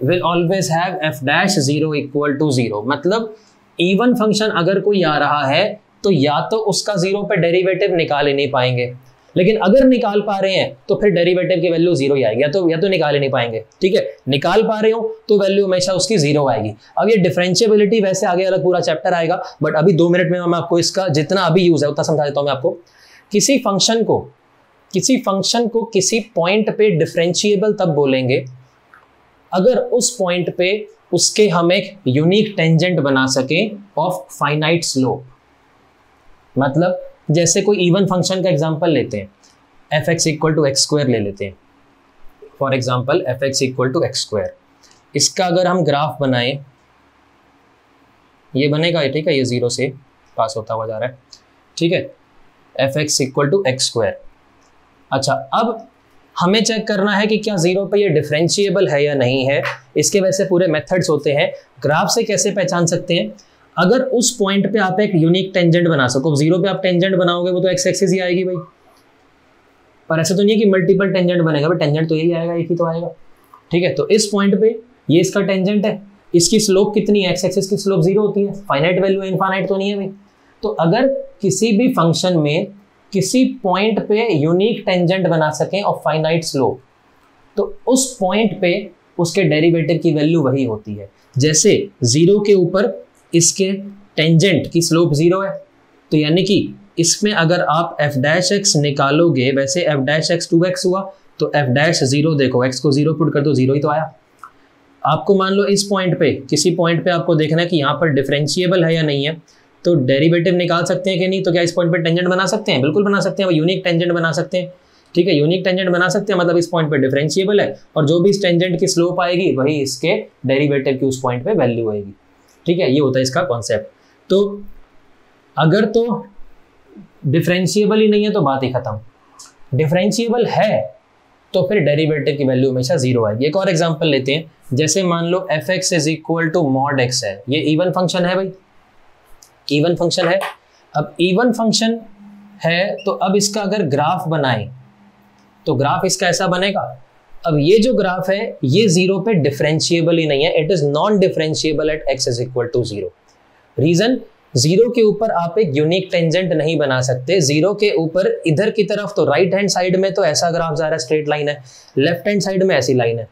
will always have f dash 0 equal to 0। मतलब इवन फंक्शन अगर कोई आ रहा है तो या तो उसका जीरो पे डेरिवेटिव निकाल ही नहीं पाएंगे, लेकिन अगर निकाल पा रहे हैं तो फिर डेरिवेटिव की वैल्यू जीरो ही आएगी, या तो निकाल ही नहीं पाएंगे। ठीक है, निकाल पा रहे हो तो वैल्यू हमेशा उसकी जीरो आएगी। अब ये डिफरेंशिएबिलिटी वैसे आगे अलग पूरा चैप्टर आएगा, बट अभी 2 मिनट में मैं आपको इसका जितना अभी यूज है उतना समझा देता हूं मैं आपको। किसी फंक्शन को किसी पॉइंट पे डिफरेंशिएबल तब बोलेंगे अगर उस पॉइंट पे उसके हम एक यूनिक टेंजेंट बना सके ऑफ फाइनाइट स्लोप। मतलब जैसे कोई इवन फंक्शन का एग्जांपल लेते हैं, f x equal to x square ले लेते हैं for example, f x equal to x square. इसका अगर हम ग्राफ बनाएं, ये बनेगा, ठीक है, ये जीरो से पास होता हुआ जा रहा है। ठीक है, f x equal to x square. अच्छा, अब हमें चेक करना है कि क्या जीरो पे ये डिफरेंशिएबल है या नहीं है। इसके वैसे पूरे मेथड्स होते हैं। ग्राफ से कैसे पहचान सकते हैं, अगर उस पॉइंट पे आप एक यूनिक टेंजेंट बना सको। जीरो पे आप टेंजेंट बनाओगे वो तो एक्स एक्सिस ही आएगी भाई, पर ऐसा तो नहीं है कि मल्टीपल टेंजेंट बनेगा भाई, टेंजेंट तो यही आएगा, एक ही तो आएगा। ठीक है, तो इस पॉइंट पे ये इसका टेंजेंट है, इसकी स्लोप कितनी है, एक्स एक्सिस की स्लोप जीरो होती है, फाइनाइट वैल्यू है, इनफाइनाइट तो नहीं है भाई। तो अगर किसी भी फंक्शन में किसी पॉइंट पे यूनिक टेंजेंट बना सकें और फाइनाइट स्लोप, तो उस पॉइंट पे उसके डेरिवेटिव की वैल्यू वही होती है। जैसे जीरो के ऊपर इसके टेंजेंट की स्लोप जीरो है, तो यानी कि इसमें अगर आप एफ डैश एक्स निकालोगे, वैसे एफ डैश एक्स 2x हुआ तो एफ डैश जीरो, देखो एक्स को जीरो पुट कर दो, जीरो ही तो आया। आपको मान लो इस पॉइंट पे, किसी पॉइंट पे आपको देखना है कि यहाँ पर डिफरेंशिएबल है या नहीं है, तो डेरिवेटिव निकाल सकते हैं कि नहीं। तो क्या इस पॉइंट पे टेंजेंट बना सकते हैं? बिल्कुल बना सकते हैं, वो यूनिक टेंजेंट बना सकते हैं। ठीक है, यूनिक टेंजेंट बना सकते हैं, मतलब इस पॉइंट पे डिफरेंशिएबल है और जो भी इस टेंजेंट की स्लोप आएगी वही इसके डेरिवेटिव की उस पॉइंट पे वैल्यू आएगी। ठीक है, ये होता है इसका कॉन्सेप्ट। तो अगर तो डिफरेंशिएबल ही नहीं है तो बात ही खत्म। डिफरेंशिएबल है तो फिर डेरिवेटिव की वैल्यू हमेशा जीरो आएगी। एक और एग्जांपल लेते हैं, जैसे मान लो F x is equal to mod X है, ये इवन फंक्शन है भाई, इवन फंक्शन है। अब इवन फंक्शन है तो अब इसका अगर ग्राफ बनाएं तो ग्राफ इसका ऐसा बनेगा। अब ये जो ग्राफ है ये जीरो पे डिफरेंशिएबल ही नहीं है, it is non differentiable at x is equal to zero. Reason, zero के ऊपर आप एक यूनिक टेंजेंट नहीं बना सकते। जीरो के ऊपर इधर की तरफ तो राइट हैंड साइड में तो ऐसा ग्राफ जा रहा है, स्ट्रेट लाइन है, लेफ्ट हैंड साइड में ऐसी लाइन है।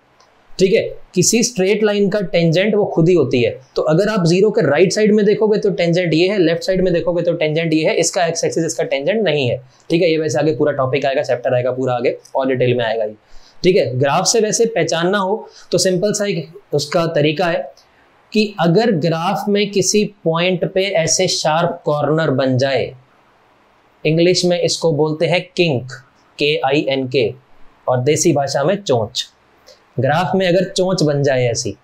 ठीक है, किसी स्ट्रेट लाइन का टेंजेंट वो खुद ही होती है। तो अगर आप जीरो के राइट साइड में देखोगे तो टेंजेंट ये है, लेफ्ट साइड में देखोगे तो टेंजेंट ये है, इसका एक्स एक्सिस इसका टेंजेंट नहीं है। ठीक है, ये वैसे आगे पूरा टॉपिक आएगा, चैप्टर आएगा पूरा आगे और डिटेल में आएगा ये। ठीक है, ग्राफ से वैसे पहचानना हो तो सिंपल सा एक उसका तरीका है कि अगर ग्राफ में किसी पॉइंट पे ऐसे शार्प कॉर्नर बन जाए, इंग्लिश में इसको बोलते हैं किंक, KINK, और देसी भाषा में चोंच। ग्राफ में अगर चोंच बन जाए ऐसी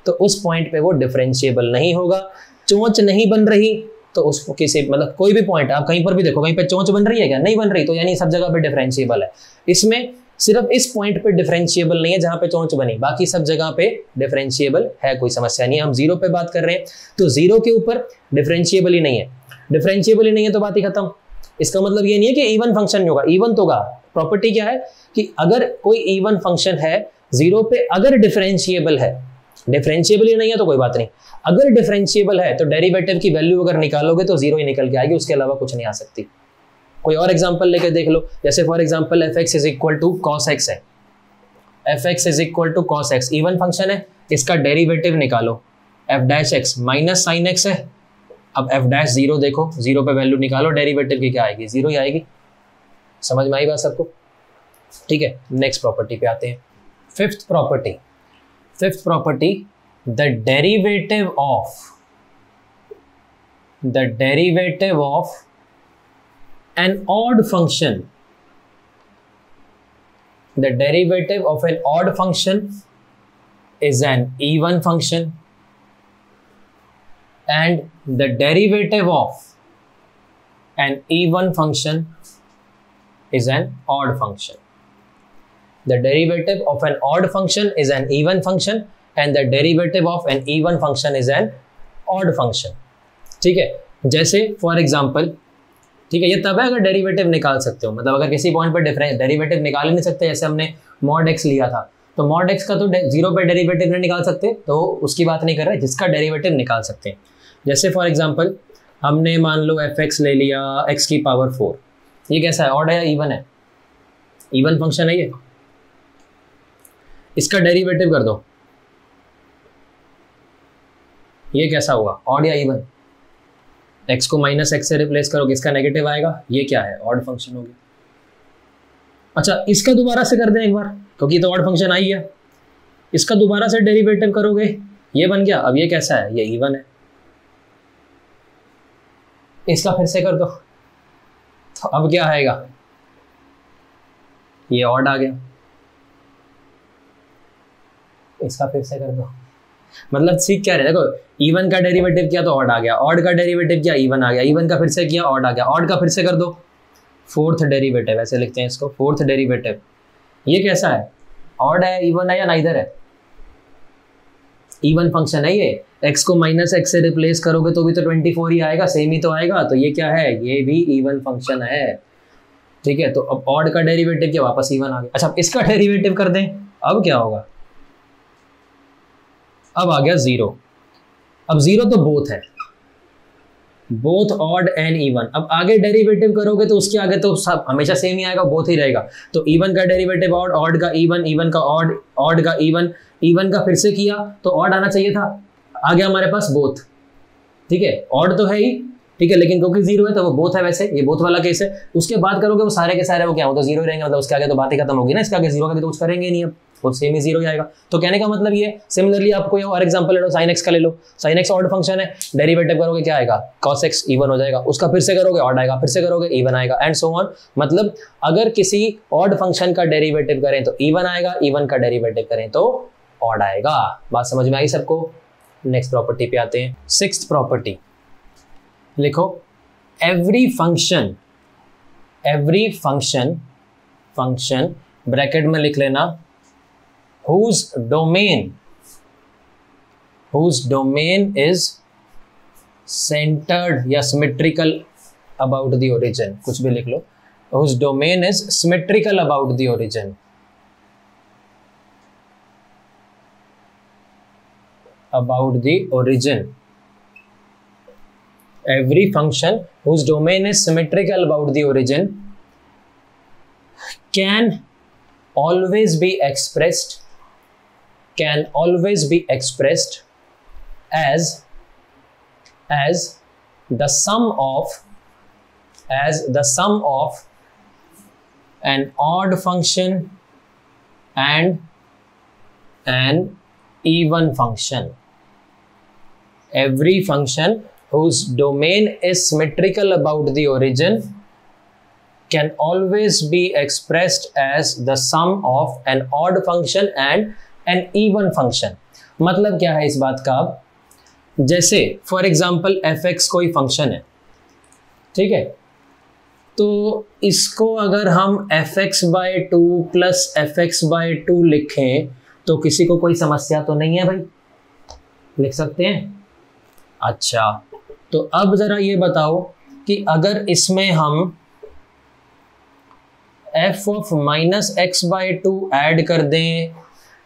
तो उस पॉइंट पे वो डिफरेंशिएबल नहीं होगा। चोंच नहीं बन रही तो उसको किसी मतलब कोई भी पॉइंट आप कहीं पर भी देखो, कहीं पे चोंच बन रही है क्या? नहीं बन रही, तो यानी सब जगह पे डिफरेंशिएबल है। इसमें सिर्फ इस पॉइंट पे डिफरेंशिएबल नहीं है जहां पे चोंच बनी, बाकी सब जगह पे डिफरेंशिएबल है, कोई समस्या नहीं है। हम जीरो पे बात कर रहे हैं तो जीरो के ऊपर डिफरेंशिएबल ही नहीं है, डिफरेंशिएबल ही नहीं है तो बात ही खत्म। इसका मतलब ये नहीं है कि इवन फंक्शन नहीं होगा, इवन तो होगा। प्रॉपर्टी क्या है कि अगर कोई इवन फंक्शन है जीरो पे, अगर डिफरेंशिएबल है, डिफरेंशिएबल ही नहीं है तो कोई बात नहीं, अगर डिफरेंशिएबल है तो डेरिवेटिव की वैल्यू अगर निकालोगे तो जीरो ही निकल के आएगी, उसके अलावा कुछ नहीं आ सकती। कोई और एग्जांपल लेके देख लो, जैसे for example fx is equal to cos x है, fx is equal to cos x even function है, इसका डेरिवेटिव निकालो, f dash x minus sine x है। अब f डैश जीरो देखो, जीरो पे वैल्यू निकालो, डेरिवेटिव की क्या आएगी? जीरो ही आएगी। समझ में आई बात सबको? ठीक है, नेक्स्ट प्रॉपर्टी पे आते हैं। Fifth property, the derivative of an odd function, the derivative of an odd function is an even function, and the derivative of an even function is an odd function. The derivative of an odd function is an even function, and the derivative of an even function is an odd function. ठीक है, जैसे for example, ठीक है, ये तब है अगर derivative निकाल सकते हो, मतलब अगर किसी पॉइंट पर डिफरेंस डेरिवेटिव निकाल ही नहीं सकते, जैसे हमने मॉड एक्स लिया था, तो मॉड एक्स का तो जीरो पे डेरिवेटिव नहीं निकाल सकते, तो उसकी बात नहीं कर रहे, जिसका डेरिवेटिव निकाल सकते हैं। जैसे फॉर एग्जांपल हमने मान लो fx ले लिया x की पावर 4, ये कैसा है? ऑड है या इवन है? इवन फंक्शन है ये, इसका डेरिवेटिव कर दो, ये कैसा हुआ? ऑड या इवन? x को माइनस एक्स से रिप्लेस करोगे, इसका नेगेटिव आएगा, ये क्या है? ऑड फंक्शन होगी। अच्छा, इसका दोबारा से कर दें एक बार, क्योंकि तो ऑड फंक्शन आई है, इसका दोबारा से डेरिवेटिव करोगे, ये बन गया। अब ये कैसा है? ये इवन है। इसका फिर से कर दो, तो अब क्या आएगा? ये ऑड आ गया। इसका फिर से कर दो, मतलब सीख क्या रहे? देखो, इवन का डेरिवेटिव किया तो ऑड आ गया, ऑड का डेरिवेटिव किया इवन आ गया, इवन का फिर से किया ऑड आ गया, ऑड का फिर से कर दो फोर्थ डेरिवेटिव, ऐसे लिखते हैं इसको, फोर्थ डेरिवेटिव। ये कैसा है? ऑड है, इवन है या नाइदर है? इवन फंक्शन है ये, x को माइनस एक्स से रिप्लेस करोगे तो भी तो 24 ही आएगा, सेम ही तो आएगा, तो ये क्या है? ये भी इवन फंक्शन है। ठीक है, तो अब ऑड का डेरिवेटिव क्या? वापस इवन आ गया। अच्छा, इसका डेरिवेटिव कर दें, अब क्या होगा? अब आ गया जीरो। अब जीरो तो बोथ है, बोथ ऑड एंड इवन। अब आगे डेरिवेटिव करोगे तो उसके आगे तो सब हमेशा सेम ही आएगा, बोथ ही रहेगा। तो इवन का डेरिवेटिव ऑड, ऑड का इवन, इवन का ऑड, ऑड का इवन, इवन का फिर से किया तो ऑड आना चाहिए था, आ गया हमारे पास बोथ। ठीक है, ऑड तो है ही, ठीक है, लेकिन क्योंकि जीरो है तो वो बोथ है, वैसे ये बोथ वाला केस है। उसके बाद करोगे वो सारे के सारे वो क्या हो, तो जीरो रहेंगे, मतलब उसके आगे तो बात ही खत्म होगी ना, इसके आगे जीरो का भी तो कुछ करेंगे नहीं, अब वो सेम ही जीरो ही आएगा। तो कहने का मतलब ये, सिमिलरली आप कोई और एग्जांपल ले लो, sin x का ले लो, sin x ऑड फंक्शन है, डेरिवेटिव करोगे क्या आएगा? cos x इवन हो जाएगा, उसका फिर से करोगे ऑड आएगा, फिर से करोगे इवन आएगा, एंड सो ऑन। मतलब अगर किसी ऑड फंक्शन का डेरिवेटिव करें तो इवन आएगा, इवन का डेरिवेटिव करें तो ऑड आएगा। बात समझ में आई सबको? नेक्स्ट प्रॉपर्टी पे आते हैं, सिक्स्थ प्रॉपर्टी लिखो, एवरी फंक्शन ब्रैकेट में लिख लेना, whose domain is centered या symmetrical about the origin, कुछ भी लिख लो, whose domain is symmetrical about the origin, every function whose domain is symmetrical about the origin can always be expressed can always be expressed as the sum of an odd function and an even function. Every function whose domain is symmetrical about the origin can always be expressed as the sum of an odd function and an even function. मतलब क्या है इस बात का? अब जैसे for example fx कोई function है, ठीक है, तो इसको अगर हम fx/2 प्लस fx/2 लिखें तो किसी को कोई समस्या तो नहीं है भाई, लिख सकते हैं। अच्छा, तो अब जरा ये बताओ कि अगर इसमें हम f ऑफ -x/2 ऐड कर दें,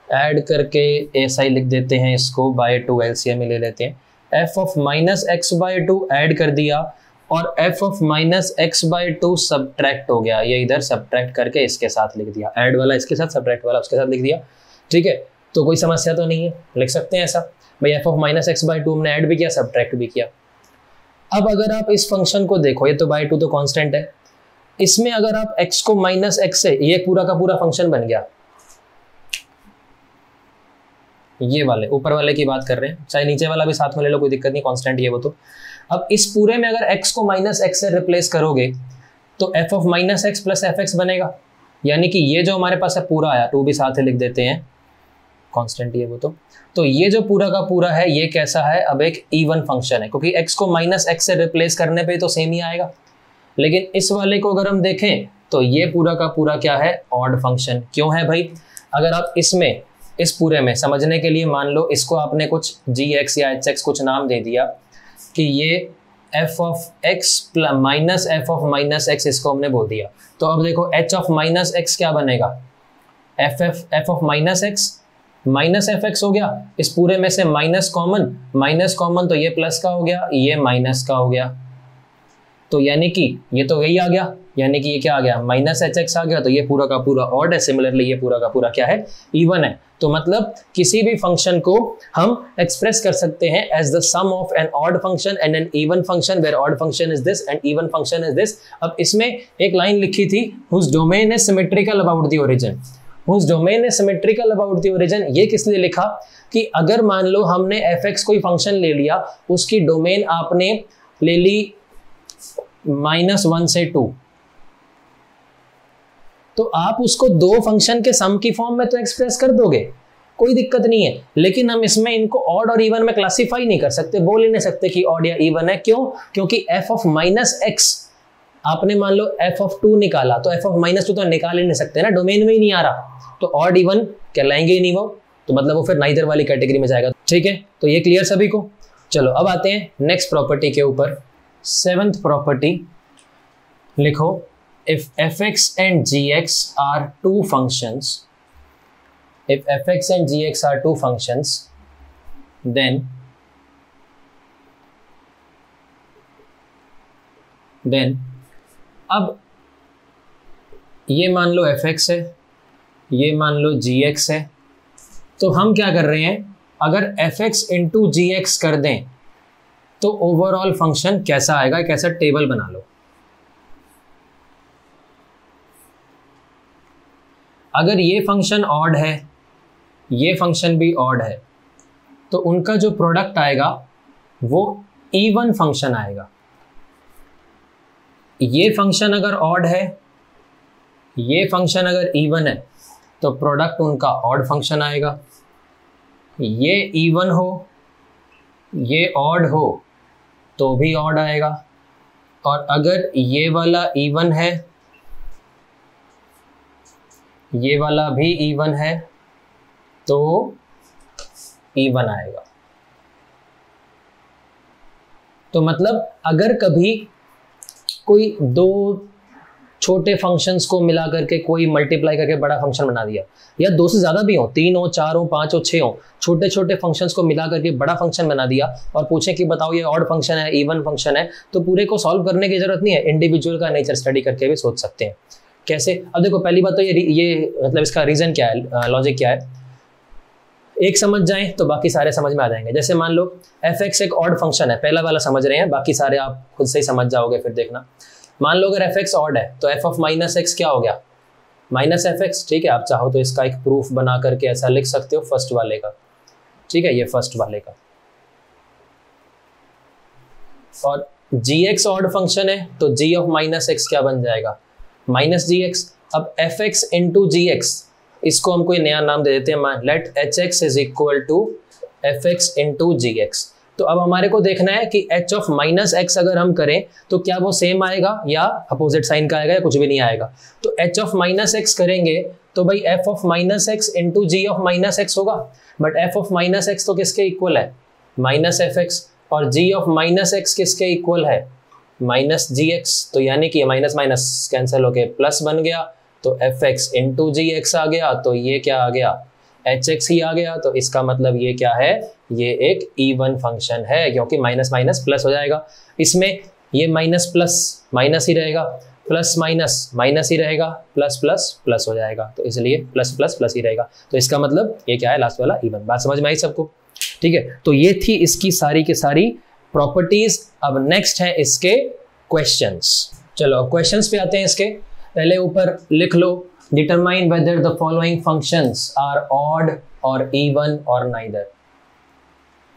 ऐड करके ऐसा ही लिख देते हैं, इसको बाय 2 एलसीएम में ले लेते हैं। f ऑफ -x/2 ऐड कर दिया और f ऑफ -x/2 सब्ट्रैक्ट हो गया, ये इधर सब्ट्रैक्ट करके इसके साथ लिख दिया, ऐड वाला इसके साथ, सब्ट्रैक्ट वाला उसके साथ लिख दिया, ठीक है। तो कोई समस्या तो नहीं है, लिख सकते हैं ऐसा भाई, f ऑफ -x/2 हमने ऐड भी किया, सब्ट्रैक्ट भी किया। अब अगर आप इस फंक्शन को देखो, ये तो बाय 2 तो कांस्टेंट है, इसमें अगर आप x को -x से, ये पूरा का पूरा फंक्शन बन गया, ये वाले ऊपर वाले की बात कर रहे हैं, चाहे नीचे वाला भी साथ में ले लो, कोई दिक्कत नहीं, कांस्टेंट ये वो। तो अब इस पूरे में अगर x को -x से रिप्लेस करोगे तो f of -x plus fx बनेगा, यानी कि ये जो हमारे पास है पूरा आया, 2 भी साथ ही लिख देते हैं, कांस्टेंट ये वो। तो ये जो पूरा का पूरा है ये कैसा है? अब एक इवन फंक्शन है, क्योंकि x को -x से रिप्लेस करने पे तो सेम ही आएगा। लेकिन इस वाले को अगर हम देखें तो ये पूरा का पूरा क्या है? Odd function. क्यों है भाई? अगर आप इसमें, इस पूरे में समझने के लिए मान लो इसको आपने कुछ gx या hx कुछ नाम दे दिया कि ये f of x minus f of -x, इसको हमने बोल दिया, तो अब देखो h ऑफ -x क्या बनेगा? f ऑफ माइनस fx हो गया, इस पूरे में से माइनस कॉमन तो ये प्लस का हो गया, ये माइनस का हो गया, तो यानी कि ये तो यही आ गया, यानी कि ये क्या आ गया? -hx आ गया, तो ये पूरा का पूरा ऑड है। सिमिलरली ये पूरा का पूरा क्या है? इवन है। तो मतलब किसी भी फंक्शन को हम एक्सप्रेस कर सकते हैं as the sum of an odd function and an even function, where odd function is this and even function is this. अब इसमें एक लाइन लिखी थी, whose domain is symmetrical about the origin. Whose domain is symmetrical about the origin, ये किस लिए लिखा? कि अगर मान लो हमने fx कोई फंक्शन ले लिया, उसकी डोमेन आपने ले ली -1 से 2, तो आप उसको दो फंक्शन के सम की फॉर्म में तो एक्सप्रेस कर दोगे, कोई दिक्कत नहीं है। लेकिन हम इसमें इनको ऑड और इवन में क्लासिफाई नहीं कर सकते, बोल ही नहीं सकते कि ऑड या इवन है। क्यों? क्योंकि f ऑफ -x आपने मान लो f ऑफ 2 निकाला, तो f ऑफ -2 तो निकाल ही नहीं सकते ना, डोमेन में ही नहीं आ रहा, तो ऑड इवन कहलाएंगे ही नहीं वो, तो मतलब वो फिर नाइदर वाली कैटेगरी में जाएगा। ठीक है, तो ये क्लियर सभी को? चलो अब आते हैं नेक्स्ट प्रॉपर्टी के ऊपर। 7th प्रॉपर्टी लिखो, if fx and gx are two functions, if fx and gx are two functions, then अब ये मान लो fx है, ये मान लो gx है, तो हम क्या कर रहे हैं? अगर fx इंटू gx कर दें तो ओवरऑल फंक्शन कैसा आएगा? एक ऐसा टेबल बना लो। अगर ये फंक्शन ऑड है, ये फंक्शन भी ऑड है, तो उनका जो प्रोडक्ट आएगा वो इवन फंक्शन आएगा। ये फंक्शन अगर ऑड है, ये फंक्शन अगर इवन है, तो प्रोडक्ट उनका ऑड फंक्शन आएगा। ये इवन हो, ये ऑड हो, तो भी ऑड आएगा। और अगर ये वाला इवन है, ये वाला भी इवन है, तो इवन आएगा। तो मतलब अगर कभी कोई दो छोटे फंक्शंस को मिला करके कोई मल्टीप्लाई करके बड़ा फंक्शन बना दिया, या दो से ज़्यादा भी हो, 3 हो, 4 हो, 5 हो, 6 हो, छोटे छोटे फंक्शंस को मिला करके बड़ा फंक्शन बना दिया और पूछें कि बताओ ये ऑड फंक्शन है, इवन फंक्शन है, तो पूरे को सॉल्व करने की जरूरत नहीं है, इंडिविजुअल का नेचर स्टडी करके भी सोच सकते हैं। कैसे? अब देखो, पहली बात तो ये मतलब इसका रीज़न क्या है, लॉजिक क्या है? एक समझ जाएं तो बाकी सारे समझ में आ जाएंगे। जैसे मान लो fx एक ऑड फंक्शन है, पहला वाला समझ रहे हैं, बाकी सारे आप खुद से ही समझ जाओगे फिर देखना। मान लो अगर fx ऑड है तो f ऑफ माइनस एक्स क्या हो गया, माइनस fx। ठीक है, आप चाहो तो इसका एक प्रूफ बना करके ऐसा लिख सकते हो फर्स्ट वाले का। ठीक है, ये फर्स्ट वाले का। और gx ऑड फंक्शन है तो g ऑफ माइनस एक्स क्या बन जाएगा, माइनस gx। अब fx इंटू जी एक्स, इसको हम कोई नया नाम दे देते हैं, मान let hx is equal to fx into g x. तो अब हमारे को देखना है कि h ऑफ माइनस एक्स अगर हम करें तो क्या वो सेम आएगा या अपोजिट साइन का आएगा या कुछ भी नहीं आएगा। तो h ऑफ माइनस एक्स करेंगे तो भाई f of minus x into g of minus x होगा, but f of minus x तो किसके इक्वल है, माइनस fx, और g ऑफ माइनस एक्स किसके इक्वल है, माइनस gx। तो यानी कि माइनस माइनस कैंसिल होके प्लस बन गया, तो fx इंटू जी एक्स आ गया, तो ये क्या आ गया, hx ही आ गया। तो इसका मतलब ये क्या है, ये एक इवन फंक्शन है, क्योंकि माइनस माइनस प्लस हो जाएगा। इसमें ये माइनस प्लस माइनस ही रहेगा, प्लस माइनस माइनस ही रहेगा, प्लस प्लस प्लस हो जाएगा, तो इसलिए प्लस प्लस प्लस ही रहेगा। तो इसका मतलब ये क्या है, लास्ट वाला इवन। बात समझ में आई सबको? ठीक है, तो ये थी इसकी सारी की सारी प्रॉपर्टीज। अब नेक्स्ट है इसके क्वेश्चंस। चलो क्वेश्चंस पे आते हैं इसके। पहले ऊपर लिख लो, determine whether the following functions are odd और इवन और नाइदर,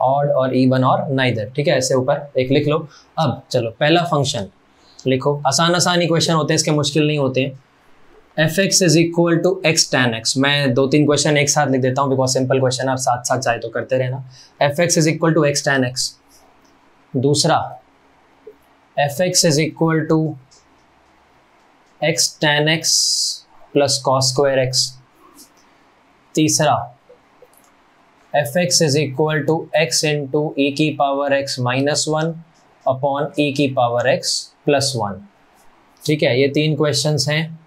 ऑड और इवन और नाइदर। ठीक है, ऐसे ऊपर एक लिख लो। अब चलो पहला फंक्शन लिखो, आसान आसान ही क्वेश्चन होते हैं इसके, मुश्किल नहीं होते हैं। fx is equal to x tan x। मैं 2-3 क्वेश्चन एक साथ लिख देता हूँ बिकॉज सिंपल क्वेश्चन, आप साथ साथ चाहे तो करते रहना। fx is equal to x tan x। दूसरा fx is equal to x tan x plus cos square x। तीसरा fx is equal to x into e की power x minus 1 upon e की पावर x प्लस 1। ठीक है, ये 3 questions हैं।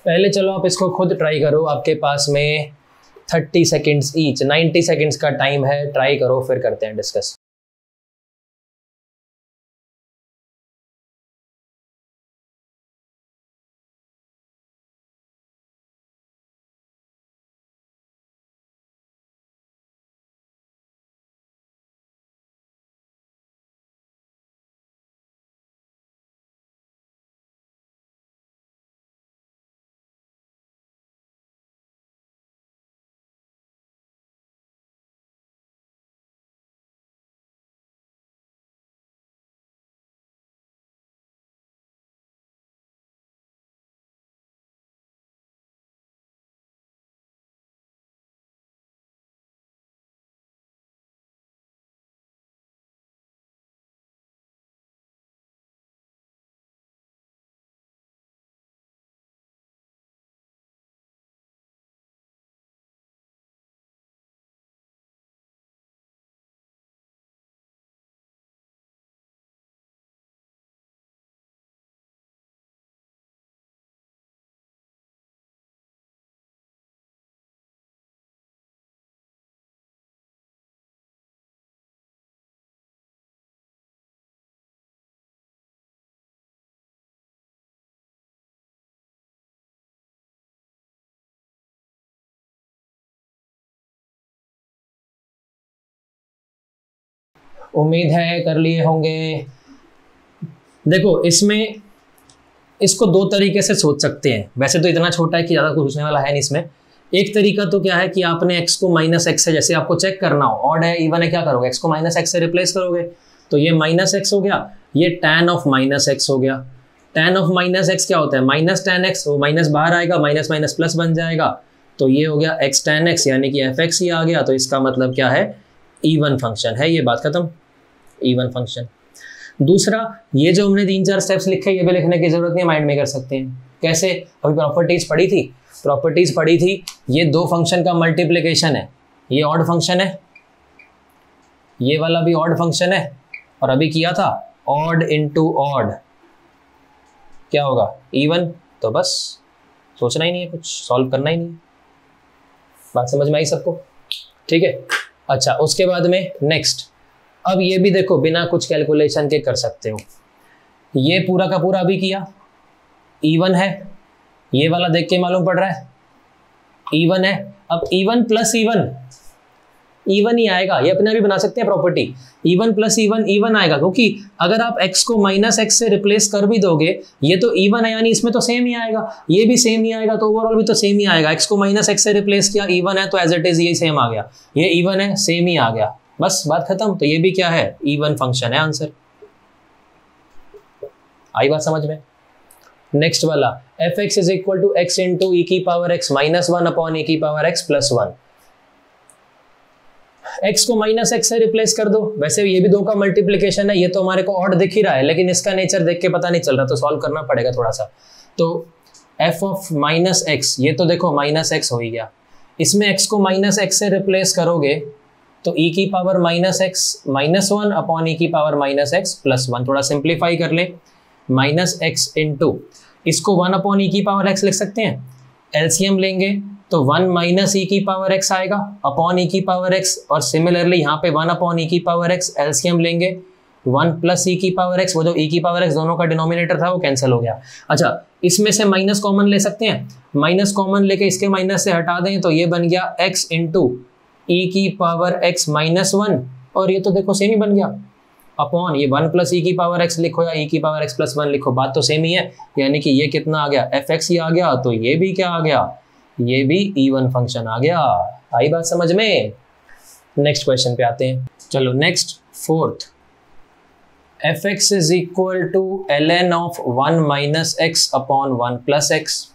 पहले चलो आप इसको खुद ट्राई करो, आपके पास में 30 सेकेंड्स ईच, 90 सेकेंड्स का टाइम है, ट्राई करो, फिर करते हैं डिस्कस। उम्मीद है कर लिए होंगे। देखो इसमें इसको 2 तरीके से सोच सकते हैं, वैसे तो इतना छोटा है कि ज़्यादा कुछ सोचने वाला है नहीं इसमें। एक तरीका तो क्या है कि आपने x को माइनस एक्स से, जैसे आपको चेक करना हो ऑड है इवन है, क्या करोगे, x को माइनस एक्स से रिप्लेस करोगे, तो ये माइनस एक्स हो गया, ये tan ऑफ माइनस एक्स हो गया। tan ऑफ माइनस एक्स क्या होता है, माइनस tan x, वो माइनस बाहर आएगा, माइनस माइनस प्लस बन जाएगा, तो ये हो गया x tan x, यानी कि fx ही आ गया। तो इसका मतलब क्या है, इवन फंक्शन है, ये बात खत्म, इवन फंक्शन। दूसरा, ये जो हमने 3-4 स्टेप्स लिखे, ये भी लिखने की जरूरत नहीं, माइंड में कर सकते हैं। कैसे, अभी प्रॉपर्टीज पढ़ी थी, ये 2 फंक्शन का मल्टीप्लिकेशन है, ये ऑड फंक्शन है, ये वाला भी ऑड फंक्शन है, और अभी किया था ऑड इंटू ऑड, क्या होगा, इवन। तो बस सोचना ही नहीं है, कुछ सॉल्व करना ही नहीं है। बात समझ में आई सबको? ठीक है, अच्छा उसके बाद में नेक्स्ट, अब ये भी देखो बिना कुछ कैलकुलेशन के कर सकते हो। ये पूरा का पूरा अभी किया, इवन है, ये वाला देख के मालूम पड़ रहा है इवन है, अब even plus even, even he आएगा, ये अपने भी बना सकते हैं property, even plus even even आएगा, क्योंकि अगर आप x को माइनस एक्स से रिप्लेस कर भी दोगे, ये तो इवन है यानी इसमें तो सेम ही आएगा, ये भी सेम ही आएगा, तो ओवरऑल भी तो सेम ही आएगा। x को माइनस एक्स से रिप्लेस किया, इवन है तो एज इट इज ये सेम आ गया, ये इवन है सेम ही आ गया, बस बात खत्म। तो ये भी क्या है, इवन फंक्शन है, आंसर। आई बात समझ में? नेक्स्ट वाला f x is equal to x into e की power x minus one upon e की power x plus one. x को माइनस एक्स से रिप्लेस कर दो, वैसे ये भी दो का मल्टीप्लीकेशन है, ये तो हमारे को ऑड दिख ही रहा है, लेकिन इसका नेचर देख के पता नहीं चल रहा, तो सॉल्व करना पड़ेगा थोड़ा सा। तो f ऑफ माइनस एक्स, ये तो देखो माइनस एक्स हो ही गया, इसमें x को माइनस एक्स से रिप्लेस करोगे तो e की power minus x minus one upon e की power minus x plus one. थोड़ा सिंप्लीफाई कर ले, माइनस एक्स इंटू इसको वन अपॉन ई की पावर एक्स लिख सकते हैं, एलसीएम लेंगे तो वन माइनस ई की पावर एक्स आएगा अपॉन ई की पावर एक्स, और सिमिलरली यहाँ पे वन अपॉन ई की पावर एक्स, एलसीएम लेंगे वन प्लस ई की पावर एक्स, वो जो ई की पावर एक्स दोनों का डिनोमिनेटर था वो कैंसिल हो गया। अच्छा, इसमें से माइनस कॉमन ले सकते हैं, माइनस कॉमन लेके इसके माइनस से हटा दें तो ये बन गया एक्स इंटू ई की पावर एक्स माइनस वन, और ये तो देखो सेम ही बन गया, अपॉन ये वन प्लस ई की पावर एक्स लिखो या ई की पावर एक्स प्लस वन लिखो, बात तो सेम ही है, यानी कि ये कितना आ गया, एफ एक्स ही आ गया, तो ये भी क्या आ गया, ये भी इवन फंक्शन आ गया। आई बात समझ में? नेक्स्ट क्वेश्चन पे आते हैं, चलो next fourth, f x is equal to l n of one minus x upon one plus x,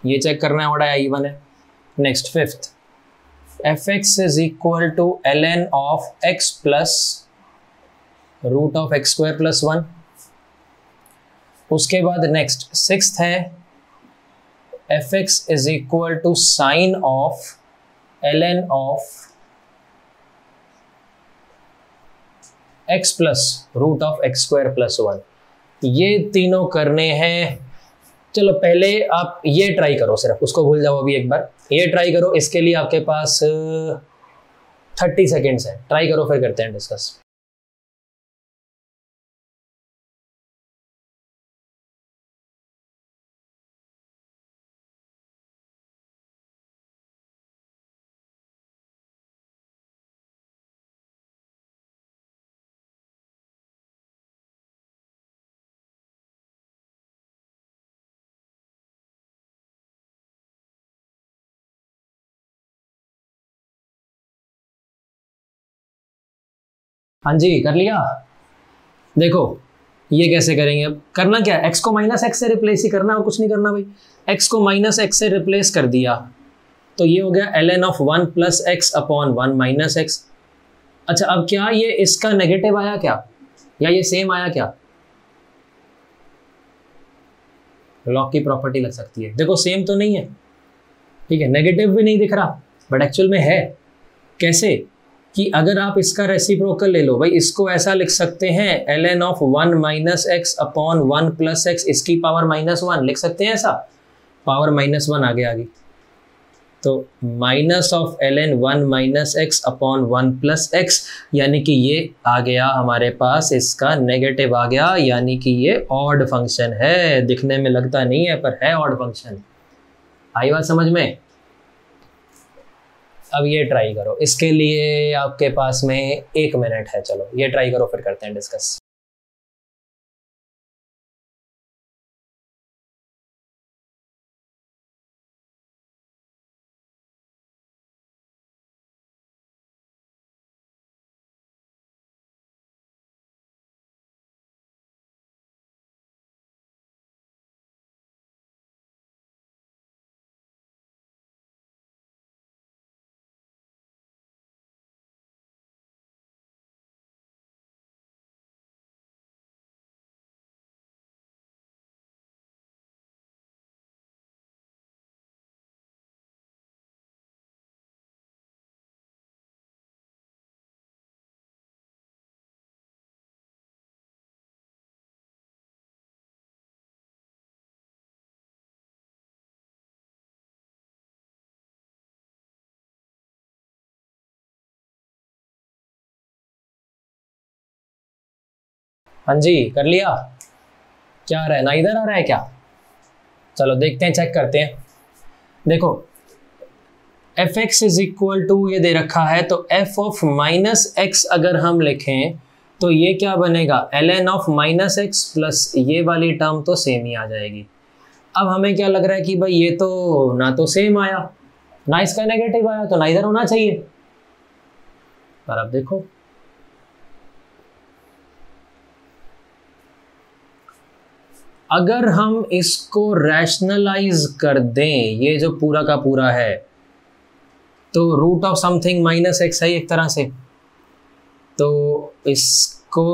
ये चेक करना है बड़ा इवन है। Next fifth, f x is equal to l n of x plus root of x square plus one. उसके बाद next sixth है, f x is equal to sine of l n of x plus root of x square plus one. ये तीनों करने हैं, चलो पहले आप ये ट्राई करो, सिर्फ उसको भूल जाओ अभी, एक बार ये ट्राई करो, इसके लिए आपके पास 30 सेकेंड्स है, ट्राई करो फिर करते हैं डिस्कस। हाँ जी, कर लिया। देखो ये कैसे करेंगे, अब करना क्या है, एक्स को माइनस एक्स से रिप्लेस ही करना, और कुछ नहीं करना भाई। एक्स को माइनस एक्स से रिप्लेस कर दिया तो ये हो गया l n of one plus x upon one minus x. अच्छा, अब क्या ये इसका नेगेटिव आया क्या, या ये सेम आया क्या? लॉग की प्रॉपर्टी लग सकती है, देखो सेम तो नहीं है, ठीक है, नेगेटिव भी नहीं दिख रहा, बट एक्चुअल में है। कैसे कि अगर आप इसका रेसिप्रोकल ले लो भाई, इसको ऐसा लिख सकते हैं l n of one minus x upon one plus x, इसकी पावर माइनस वन लिख सकते हैं, ऐसा पावर माइनस वन आगे आ गई, तो minus of l n one minus x upon one plus x, यानी कि ये आ गया हमारे पास, इसका नेगेटिव आ गया, यानी कि ये ऑड फंक्शन है, दिखने में लगता नहीं है पर है ऑड फंक्शन। आई बात समझ में? अब ये ट्राई करो, इसके लिए आपके पास में 1 मिनट है, चलो ये ट्राई करो फिर करते हैं डिस्कस। हाँ जी, कर लिया? क्या आ रहा है ना, इधर आ रहा है क्या? चलो देखते हैं, चेक करते हैं। देखो f x is equal to ये दे रखा है, तो एफ ऑफ माइनस एक्स अगर हम लिखें तो ये क्या बनेगा, ln of minus x plus ये वाली टर्म तो सेम ही आ जाएगी। अब हमें क्या लग रहा है कि भाई ये तो ना तो सेम आया ना इसका नेगेटिव आया, तो ना इधर होना चाहिए। पर अब देखो अगर हम इसको रैशनलाइज कर दें, ये जो पूरा का पूरा है, तो root of something minus x है एक तरह से, तो इसको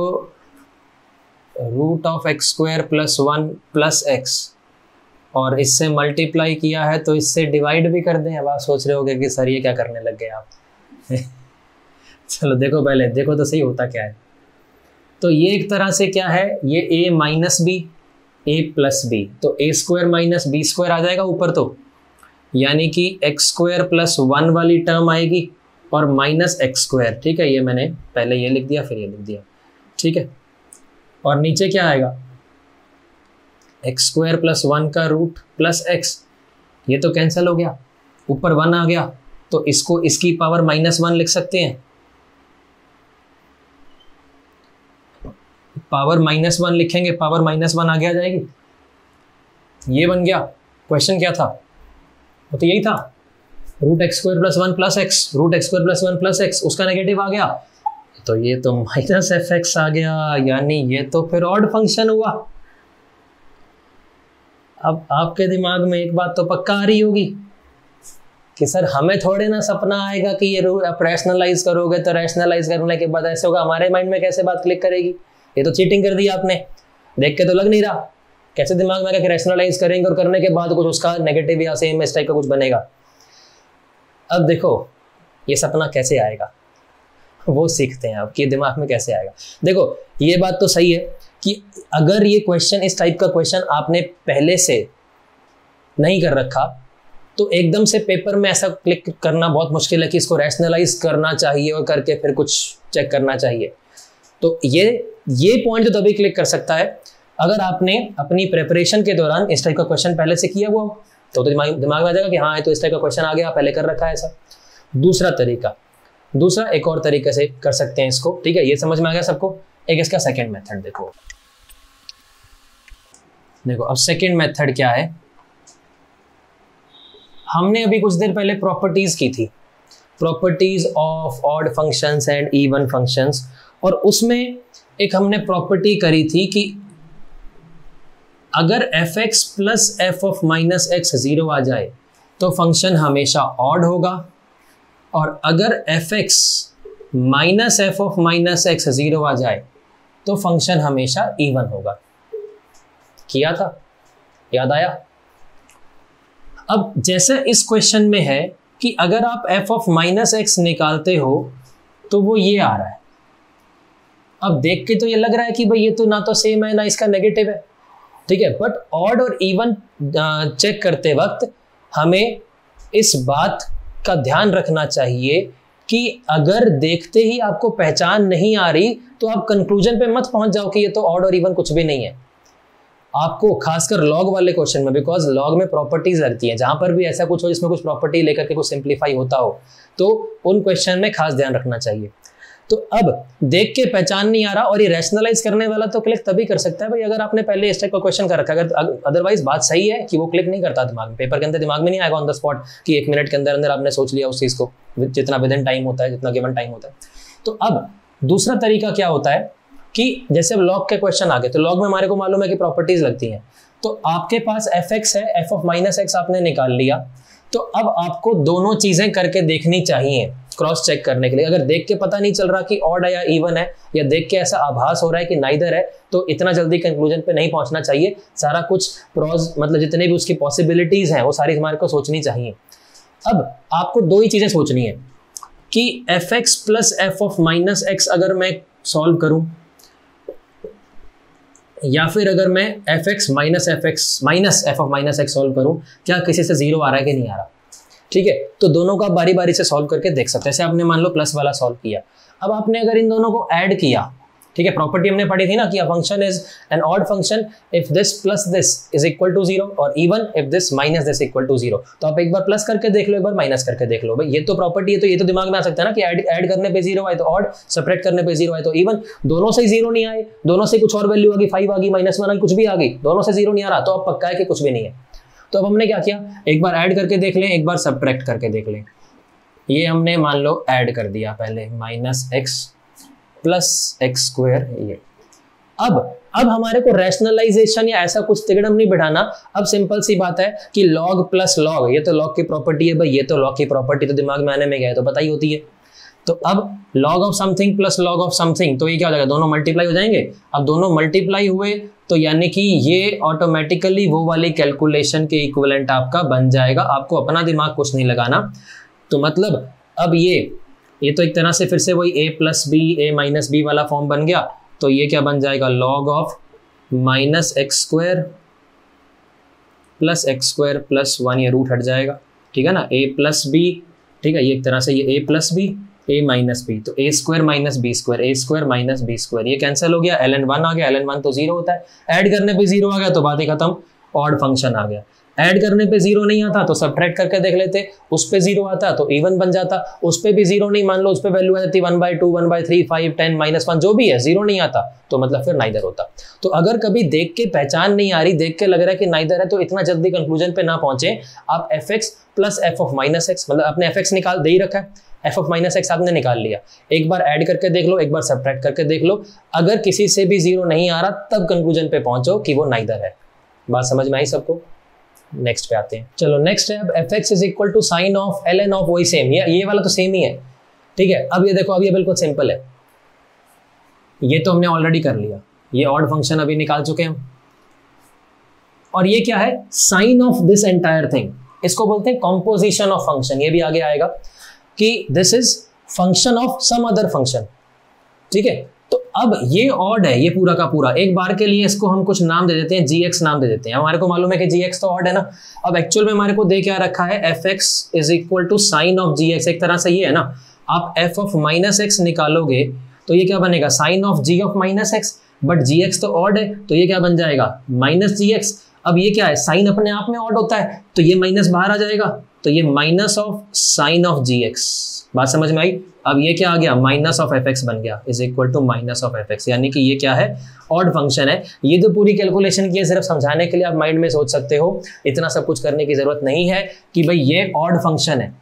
root of x square plus 1 plus x और इससे मल्टीप्लाई किया है तो इससे डिवाइड भी कर दें। अब आप सोच रहे होगे कि सर ये क्या करने लग गए आप चलो देखो, पहले देखो तो सही होता क्या है। तो ये एक तरह से क्या है, ये a minus b a plus b, तो a square minus b square आ जाएगा ऊपर, तो यानी कि एक्स स्क्वायर प्लस 1 वाली टर्म आएगी और माइनस एक्स स्क्वायर। ठीक है, ये मैंने पहले ये लिख दिया फिर ये लिख दिया। ठीक है, और नीचे क्या आएगा, एक्स स्क्वायर प्लस 1 का रूट प्लस एक्स, ये तो कैंसिल हो गया, ऊपर 1 आ गया, तो इसको इसकी पावर -1 लिख सकते हैं। पावर -1 लिखेंगे, पावर -1 आगे आ जाएगी। ये बन गया। क्वेश्चन क्या था, वो तो यही था, root x square plus 1 plus x, root x square plus 1 plus x, उसका नेगेटिव आ गया तो ये तो माइनस एफ एक्स आ गया, यानी ये तो फिर ऑड फंक्शन हुआ। अब आपके दिमाग में एक बात तो पक्का आ रही होगी कि सर हमें थोड़े ना सपना आएगा कि ये आप रैशनलाइज करोगे, तो रैशनलाइज करने के बाद ऐसे होगा, हमारे माइंड में कैसे बात क्लिक करेगी, ये तो चीटिंग कर दी आपने, देख के तो लग नहीं रहा। कैसे दिमाग में आएगा कि रैशनलाइज करेंगे और करने के बाद कुछ उसका नेगेटिव या सेम इस टाइप का कुछ बनेगा। अब देखो ये सपना कैसे आएगा, वो सीखते हैं अब कि दिमाग में कैसे आएगा। देखो ये बात तो सही है कि अगर ये क्वेश्चन, इस टाइप का क्वेश्चन आपने पहले से नहीं कर रखा तो एकदम से पेपर में ऐसा क्लिक करना बहुत मुश्किल है कि इसको रैशनलाइज करना चाहिए और करके फिर कुछ चेक करना चाहिए। तो ये पॉइंट तो तभी क्लिक कर सकता है अगर आपने अपनी प्रेपरेशन के दौरान इस टाइप का क्वेश्चन पहले से किया हुआ हो, तो दिमाग में आ जाएगा कि हाँ तो इस टाइप का क्वेश्चन आ गया, पहले कर रखा है ऐसा। दूसरा एक और तरीके से कर सकते हैं इसको। ठीक है, ये समझ में आ गया सबको। एक इसका सेकेंड मेथड देखो अब सेकेंड मेथड क्या है, हमने अभी कुछ देर पहले प्रॉपर्टीज की थी, properties of odd functions and even functions, और उसमें एक हमने प्रॉपर्टी करी थी कि अगर F x plus f of minus x 0 आ जाए तो फंक्शन हमेशा ऑड होगा, और अगर F x minus f of minus x 0 आ जाए तो फंक्शन हमेशा इवन होगा। किया था, याद आया? अब जैसे इस क्वेश्चन में है कि अगर आप एफ ऑफ माइनस एक्स निकालते हो तो वो ये आ रहा है। अब देख के तो ये लग रहा है कि भाई ये तो ना तो सेम है ना इसका नेगेटिव है। ठीक है, बट ऑड और इवन चेक करते वक्त हमें इस बात का ध्यान रखना चाहिए कि अगर देखते ही आपको पहचान नहीं आ रही तो आप कंक्लूजन पे मत पहुंच जाओ कि ये तो ऑड और इवन कुछ भी नहीं है। आपको खासकर लॉग वाले क्वेश्चन में, बिकॉज लॉग में प्रॉपर्टीज लगती हैं, जहां पर भी ऐसा कुछ हो जिसमें कुछ प्रॉपर्टी लेकर के कुछ सिंप्लीफाई होता हो, तो उन क्वेश्चन में खास ध्यान रखना चाहिए। तो अब देख के पहचान नहीं आ रहा और ये रैशनलाइज करने वाला तो क्लिक तभी कर सकता है भाई अगर आपने पहले इस टाइप का क्वेश्चन कर रखा है। अगर अदरवाइज बात सही है कि वो क्लिक नहीं करता दिमाग में, पेपर के अंदर दिमाग में नहीं आएगा ऑन द स्पॉट कि 1 मिनट के अंदर अंदर आपने सोच लिया उस चीज को, जितना विद इन टाइम होता है, जितना गिवन टाइम होता है। तो अब दूसरा तरीका क्या होता है कि जैसे अब लॉग के क्वेश्चन आ गए, तो लॉग में हमारे को मालूम है कि प्रॉपर्टीज लगती हैं। तो आपके पास एफ एक्स है, एफ ऑफ माइनस एक्स आपने निकाल लिया, तो अब आपको दोनों चीजें करके देखनी चाहिए क्रॉस चेक करने के लिए। अगर देख के पता नहीं चल रहा कि ऑड है या इवन है, या देख के ऐसा आभास हो रहा है कि नाइदर है, तो इतना जल्दी कंक्लूजन पे नहीं पहुंचना चाहिए। सारा कुछ प्रॉज मतलब जितने भी उसकी पॉसिबिलिटीज हैं वो सारी हमारे को सोचनी चाहिए। अब आपको 2 ही चीजें सोचनी है कि F x plus f of minus x अगर मैं सॉल्व करूं, या फिर अगर मैं F x minus f of minus x solve करूं, क्या किसी से 0 आ रहा है कि नहीं आ रहा। ठीक है, तो दोनों का बारी बारी से सॉल्व करके देख सकते हैं। जैसे आपने मान लो प्लस वाला सॉल्व किया, अब आपने अगर इन दोनों को ऐड किया ठीक है, प्रॉपर्टी हमने पढ़ी थी ना कि a function is an odd function if this plus this is equal to 0 और even if this minus this equal to 0। तो आप एक बार प्लस करके देख लो, एक बार माइनस करके देख लो। भाई ये तो प्रॉपर्टी है, तो ये तो दिमाग में आ सकता है ना कि ऐड करने पे 0 आए तो ऑड, सेपरेट करने पे 0 आए तो इवन। दोनों से 0 नहीं आए, दोनों से कुछ और वैल्यू आ गई, 5 आ गई, -1 आ गई, कुछ भी आ गई, दोनों से 0 नहीं आ रहा, तो अब पक्का है कि कुछ भी नहीं है। तो अब हमने क्या किया, एक बार ऐड करके देख लें, एक बार सब्ट्रैक्ट करके देख लें। ये हमने मान लो ऐड कर दिया पहले, -x + x²। ये अब हमारे को रैशनलाइजेशन या ऐसा कुछ तिगड़म नहीं बिठाना। अब सिंपल सी बात है कि log प्लस log, ये तो log की प्रॉपर्टी है भाई, ये तो log की प्रॉपर्टी तो दिमाग में आने में गया है तो पता ही होती है। तो अब log of something plus log of something, तो ये क्या हो जाएगा, दोनों मल्टीप्लाई हो जाएंगे। अब दोनों मल्टीप्लाई हुए तो यानी कि ये ऑटोमेटिकली वो वाली कैलकुलेशन के इक्विवेलेंट आपका बन जाएगा, आपको अपना दिमाग कुछ नहीं लगाना। तो मतलब अब ये तो एक तरह से फिर से वही a + b a - b वाला फॉर्म बन गया। तो ये क्या बन जाएगा, log ऑफ -x² + x² + 1, ये रूट हट जाएगा, ठीक है ना, a + b, ठीक है, ये एक तरह से ये a + b a - b, तो a² - b², a² - b², ये कैंसिल हो गया, ln1 आ गया, ln1 तो 0 होता है, ऐड करने पे 0 आ गया तो बात ही खत्म, ऑड फंक्शन आ गया। ऐड करने पे 0 नहीं आता तो सब्ट्रैक्ट करके देख लेते, उस पे 0 आता तो इवन बन जाता, उस पे भी 0 नहीं, मान लो उस पे वैल्यू आ जाती 1/2 1/3 5 10 -1 जो भी है, 0 नहीं आता तो मतलब फिर नाइदर होता। तो अगर कभी देख के पहचान नहीं आ रही, देख के लग रहा है कि नाइदर है, तो इतना जल्दी कंक्लूजन पे ना पहुंचे। आप fx + f ऑफ -x, मतलब आपने fx निकाल दे ही रखा है, f ऑफ -x आपने निकाल लिया, एक बार ऐड करके देख लो, एक बार सब्ट्रैक्ट करके देख लो, अगर किसी से भी 0 नहीं आ रहा तब कंक्लूजन पे पहुंचो कि वो नाइदर है। बात समझ में आई सबको? नेक्स्ट पे आते हैं। चलो नेक्स्ट है अब fx = sin of ln of, वही सेम, ये वाला तो सेम ही है, ठीक है। अब ये देखो, अब ये बिल्कुल सिंपल है, ये तो हमने ऑलरेडी कर लिया, ये ऑड फंक्शन अभी निकाल चुके हैं हम। और ये क्या है, sine of this entire thing, इसको बोलते हैं कॉम्पोजिशन ऑफ फंक्शन। ये भी आगे आएगा कि this is function of some other function, ठीक है। तो अब ये ऑड है, ये पूरा का पूरा, एक बार के लिए इसको हम कुछ नाम दे देते हैं, gx नाम दे देते हैं, हमारे को मालूम है कि gx तो ऑड है ना। अब एक्चुअल में हमारे को दे क्या रखा है, fx = sin ऑफ gx, एक तरह से ये है ना। आप f ऑफ -x निकालोगे तो ये क्या बनेगा, sin of g of -x, but gx तो ऑड है तो ये क्या बन जाएगा, -gx। अब ये क्या है, साइन अपने आप में ऑड होता है तो ये माइनस बाहर आ जाएगा, तो ये minus of sine of gx। बात समझ में आई? अब ये क्या आ गया, माइनस ऑफ fx बन गया, = माइनस ऑफ fx, यानी कि ये क्या है, ऑड फंक्शन है। ये जो पूरी कैलकुलेशन की है सिर्फ समझाने के लिए, आप माइंड में सोच सकते हो, इतना सब कुछ करने की जरूरत नहीं है कि भाई ये ऑड फंक्शन है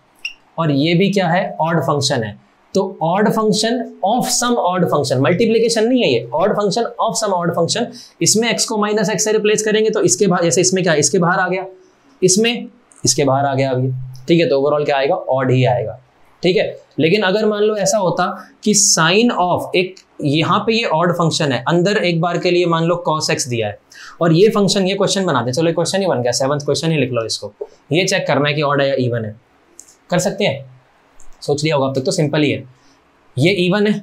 और ये भी क्या है, ऑड फंक्शन है। तो odd function of some odd function, multiplication नहीं है ये, odd function of some odd function. इसमें x को -x से रिप्लेस करेंगे तो इसके बाहर, जैसे इसमें क्या है, इसके बाहर आ गया, इसमें इसके बाहर आ गया अभी, ठीक है। तो ओवरऑल क्या आएगा, ऑड ही आएगा, ठीक है। लेकिन अगर मान लो ऐसा होता कि साइन ऑफ, एक यहाँ पे ये ऑड फंक्शन है, अंदर एक बार के लिए मान लो cos x दिया है और ये फंक्शन, ये क्वेश्चन बनाते हैं, चलो ये क्वेश्चन ही बन गया, 7th क्वेश्चन ही लिख लो इसको, ये चेक करना है कि ऑड है या इवन है, कर सकते हैं, सोच लिया होगा अब तक तो सिंपल ही है। ये इवन है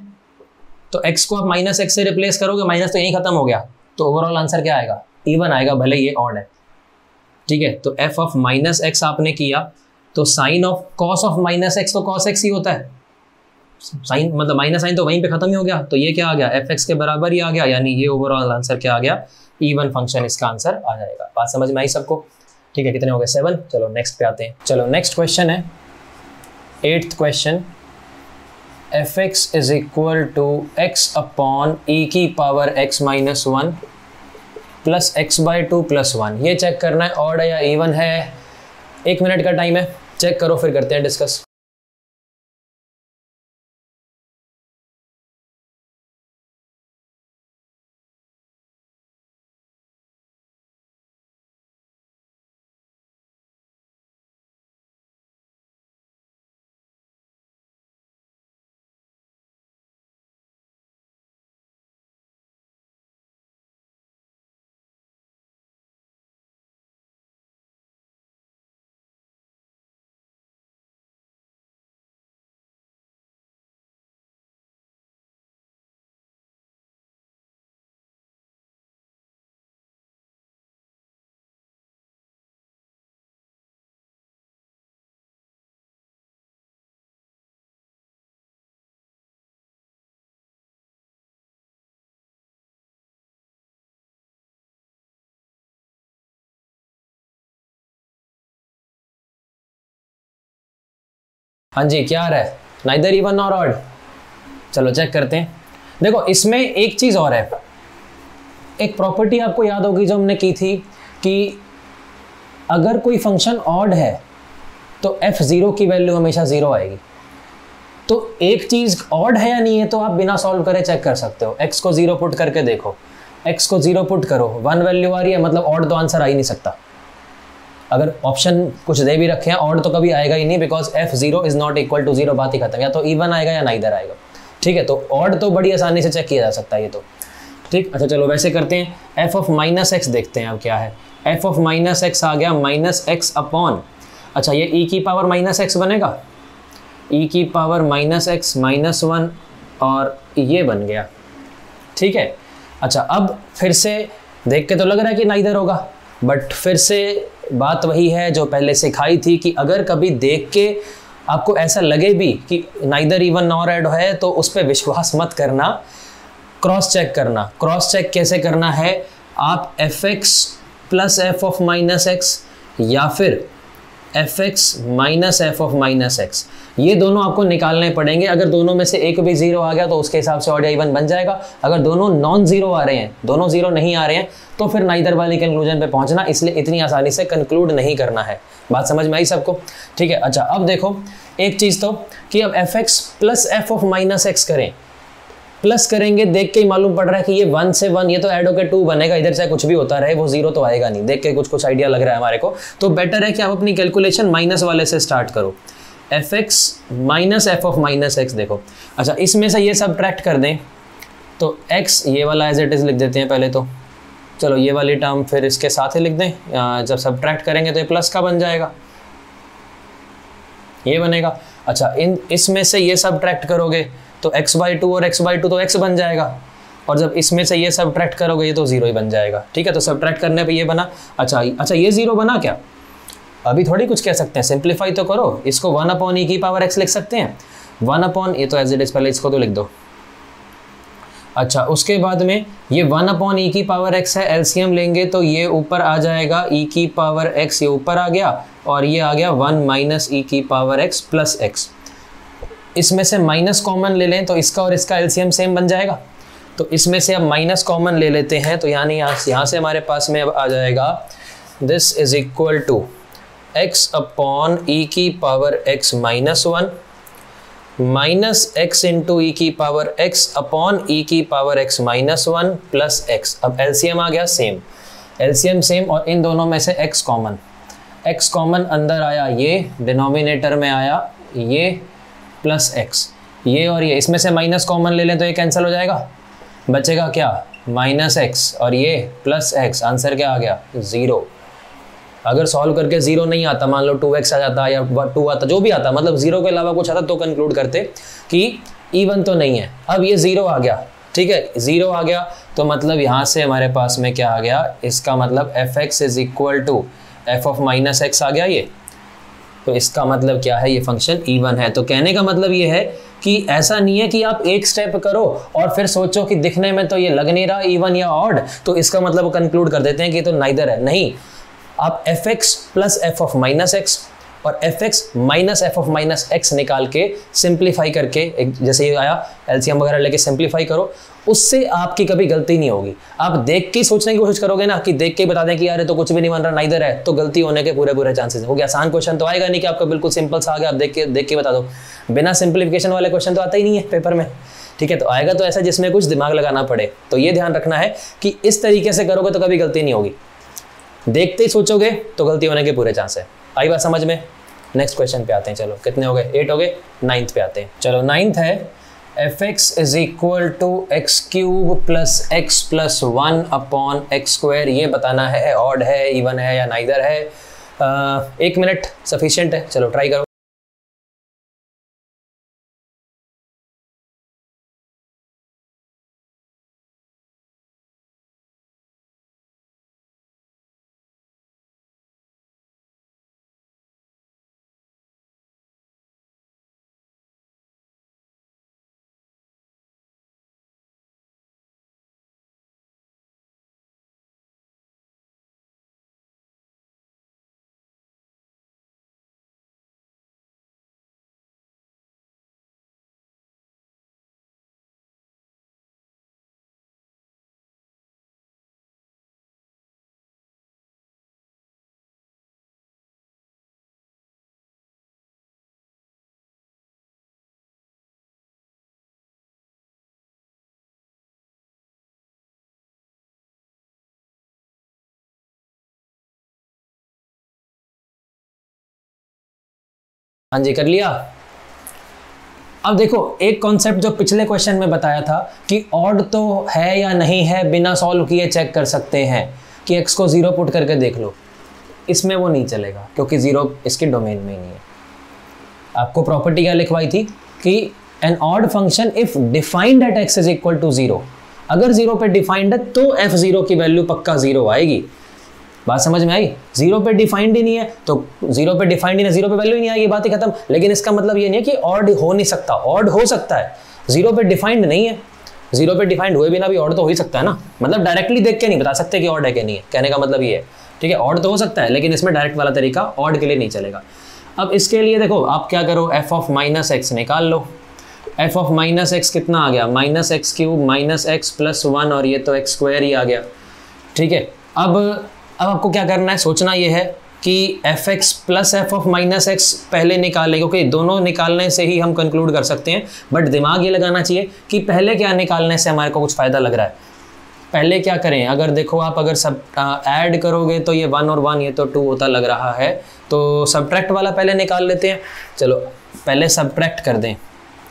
तो x को आप -x से रिप्लेस करोगे, माइनस तो यहीं खत्म हो गया, तो ओवरऑल आंसर क्या आएगा, इवन आएगा, भले ये ऑड है, ठीक है। तो f ऑफ -x आपने किया तो sine of cos of -x तो cos x ही होता है, साइन मतलब माइनस साइन तो वहीं पे खत्म ही हो गया, तो ये क्या आ गया, fx के बराबर ही आ गया, यानी ये ओवरऑल आंसर क्या आ गया, इवन फंक्शन इसका आंसर आ जाएगा। बात समझ में आई सबको? ठीक है, कितने हो गए, 7। चलो नेक्स्ट पे आते हैं। चलो नेक्स्ट क्वेश्चन है 8th question, fx = x upon e⁻x - 1 + x/2 + 1। ये चेक करना है ऑड है या इवन है। 1 मिनट का टाइम है, चेक करो फिर करते हैं डिस्कस। हाँ जी, क्या आ रहा है? नाइदर इवन और ऑड। चलो चेक करते हैं। देखो इसमें एक चीज और है, एक प्रॉपर्टी आपको याद होगी जो हमने की थी कि अगर कोई फंक्शन ऑड है तो f0 की वैल्यू हमेशा 0 आएगी। तो एक चीज ऑड है या नहीं है तो आप बिना सॉल्व करे चेक कर सकते हो। x को 0 पुट करके देखो, x को 0 पुट करो, 1 वैल्यू आ रही है, मतलब ऑड तो आंसर आ ही नहीं सकता। अगर ऑप्शन कुछ दे भी रखे हैं ऑड तो कभी आएगा ही नहीं, because f0 is not equal to 0, बात ही खत्म। या तो इवन आएगा या नाइदर आएगा, ठीक है। तो ऑड तो बड़ी आसानी से चेक किया जा सकता है ये तो, ठीक। अच्छा चलो वैसे करते हैं, f ऑफ माइनस एक्स देखते हैं अब क्या है। f ऑफ माइनस एक्स आ गया माइनस एक्स अपॉन, अच्छा ये e की पावर माइनस एक्स बनेगा, e की पावर माइनस एक्स माइनस 1 और ये बन गया, ठीक है। अच्छा अब फिर से देख के तो लग रहा है कि नाइदर होगा, बट फिर से बात वही है जो पहले सिखाई थी कि अगर कभी देख के आपको ऐसा लगे भी कि नाइदर इवन नॉर ऑड है तो उस पर विश्वास मत करना, क्रॉस चेक करना। क्रॉस चेक कैसे करना है, आप f x plus f of minus x या फिर F x minus f of minus x, ये दोनों आपको निकालने पड़ेंगे। अगर दोनों में से एक भी जीरो आ गया तो उसके हिसाब से ऑड या इवन बन जाएगा। अगर दोनों नॉन जीरो आ रहे हैं, दोनों जीरो नहीं आ रहे हैं, तो फिर नाइदर वाली कंक्लूजन पे पहुंचना, इसलिए इतनी आसानी से कंक्लूड नहीं करना है। बात समझ में आई सबको, ठीक है। अच्छा अब देखो एक चीज तो कि अब F x plus f of minus x करें, प्लस करेंगे, देख के ही मालूम पड़ रहा है कि ये 1 से 1, ये तो ऐड होकर 2 बनेगा, इधर चाहे कुछ भी होता रहे वो 0 तो आएगा नहीं। देख के कुछ आइडिया लग रहा है हमारे को, तो बेटर है कि आप अपनी कैलकुलेशन माइनस वाले से स्टार्ट करो। F x minus f of minus x देखो, अच्छा इसमें से ये सब्ट्रैक्ट कर दें तो x ये वाला एज इट इज लिख देते हैं पहले तो, चलो ये वाली टर्म फिर इसके साथ ही लिख दें। जब सब्ट्रैक्ट करेंगे तो ये प्लस का बन जाएगा, ये बनेगा। अच्छा इसमें से ये सब्ट्रैक्ट करोगे तो x/2 और x/2 तो x बन जाएगा, और जब इसमें से ये सब्ट्रैक्ट करोगे ये तो 0 ही बन जाएगा, ठीक है। तो सब्ट्रैक्ट करने पे ये बना, अच्छा ये 0 बना क्या, अभी थोड़ी कुछ कह सकते हैं, सिंप्लीफाई तो करो इसको, 1/e की पावर x लिख सकते हैं, 1/, ये तो एज इट इज पहले इसको तो लिख दो। अच्छा उसके बाद में ये 1/e की पावर x है, एलसीएम लेंगे तो ये ऊपर आ जाएगा e की पावर x, ये ऊपर आ गया, और ये आ गया 1 माइनस e की पावर x प्लस x। इसमें से माइनस कॉमन ले लें तो इसका और इसका एलसीएम सेम बन जाएगा, तो इसमें से अब माइनस कॉमन ले लेते हैं, तो यानी यहाँ से हमारे पास में अब आ जाएगा this is equal to x upon e की power x minus 1 minus x into e की पावर x अपॉन e की power x minus 1 plus x। अब एलसीएम आ गया सेम, एलसीएम सेम, और इन दोनों में से x कॉमन अंदर आया, ये डिनोमिनेटर में आया ये प्लस x, ये और ये, इसमें से माइनस कॉमन ले लें तो ये कैंसिल हो जाएगा, बचेगा क्या माइनस x और ये प्लस x। आंसर क्या आ गया 0। अगर सॉल्व करके 0 नहीं आता, मान लो 2x आ जाता या 2 आता, जो भी आता, मतलब 0 के अलावा कुछ आता तो कंक्लूड करते कि इवन तो नहीं है। अब ये 0 आ गया, ठीक है, 0 आ गया तो मतलब यहाँ से हमारे पास में क्या आ गया, इसका मतलब f x is equal to f of minus x आ गया ये, तो इसका मतलब क्या है, ये फंक्शन इवन है। तो कहने का मतलब ये है कि ऐसा नहीं है कि आप एक स्टेप करो और फिर सोचो कि दिखने में तो ये लग नहीं रहा इवन या ऑड, तो इसका मतलब कंक्लूड कर देते हैं कि ये तो नाइदर है। नहीं, आप f x plus f of minus x और f x minus f of minus x निकाल के सिंप्लीफाई करके, जैसे ये आया एलसीएम वगैरह लेके सिंप्लीफाई करो, उससे आपकी कभी गलती नहीं होगी। आप देख के सोचने की कोशिश करोगे ना कि देख के बता दें कि यार ये तो कुछ भी नहीं बन रहा, नाइदर है, तो गलती होने के पूरे चांसेस हो गया। आसान क्वेश्चन तो आएगा नहीं कि आपका बिल्कुल सिंपल सा आ गया, आप देख के बता दो। बिना सिंप्लीफिकेशन वाले क्वेश्चन तो आता ही नहीं है पेपर में, ठीक है। तो आएगा तो ऐसा जिसमें कुछ दिमाग लगाना पड़े। तो ये ध्यान रखना है कि इस तरीके से करोगे तो कभी गलती नहीं होगी, देखते ही सोचोगे तो गलती होने के पूरे चांस है। आई बात समझ में? नेक्स्ट क्वेश्चन पे आते हैं। चलो कितने हो गए, 8 हो गए, 9th पे आते हैं। चलो 9th है f x is equal to x cube plus x plus 1 upon x square. ये बताना है ऑड है, इवन है या नाइदर है। 1 मिनट सफिशिएंट है, चलो ट्राई करो। हाँ जी, कर लिया। अब देखो एक कॉन्सेप्ट जो पिछले क्वेश्चन में बताया था कि ऑड तो है या नहीं है बिना सॉल्व किए चेक कर सकते हैं कि x को 0 पुट करके देख लो, इसमें वो नहीं चलेगा क्योंकि 0 इसके डोमेन में ही नहीं है। आपको प्रॉपर्टी क्या लिखवाई थी कि an odd function if defined at x is equal to 0, अगर 0 पे डिफाइंड है तो f0 की वैल्यू पक्का 0 आएगी। बात समझ में आई? 0 पे डिफाइंड ही नहीं है तो 0 पे डिफाइंड ही नहीं, 0 पे वैल्यू ही नहीं आएगी, बात ही खत्म। लेकिन इसका मतलब ये नहीं है कि ऑड हो नहीं सकता, ऑड हो सकता है, 0 पे डिफाइंड नहीं है। 0 पे डिफाइंड हुए बिना भी ऑड तो हो ही सकता है ना, मतलब डायरेक्टली देख के नहीं बता सकते कि ऑड है कि नहीं है, कहने का मतलब ये है। ठीक है, ऑड तो हो सकता है लेकिन इसमें डायरेक्ट वाला तरीका ऑड के लिए नहीं चलेगा। अब इसके लिए देखो आप क्या करो, f ऑफ माइनस एक्स निकाल लो। f ऑफ माइनस एक्स कितना आ गया, minus x cube minus x plus 1, और ये तो एक्स स्क्वायर ही आ गया। ठीक है, अब आपको क्या करना है, सोचना ये है कि F x plus f of minus x पहले निकाल लें, क्योंकि दोनों निकालने से ही हम कंक्लूड कर सकते हैं। बट दिमाग ये लगाना चाहिए कि पहले क्या निकालने से हमारे को कुछ फ़ायदा लग रहा है। पहले क्या करें, अगर देखो आप अगर सब ऐड करोगे तो ये 1 और 1 ये तो 2 होता लग रहा है, तो सब्ट्रैक्ट वाला पहले निकाल लेते हैं। चलो पहले सब्ट्रैक्ट कर दें,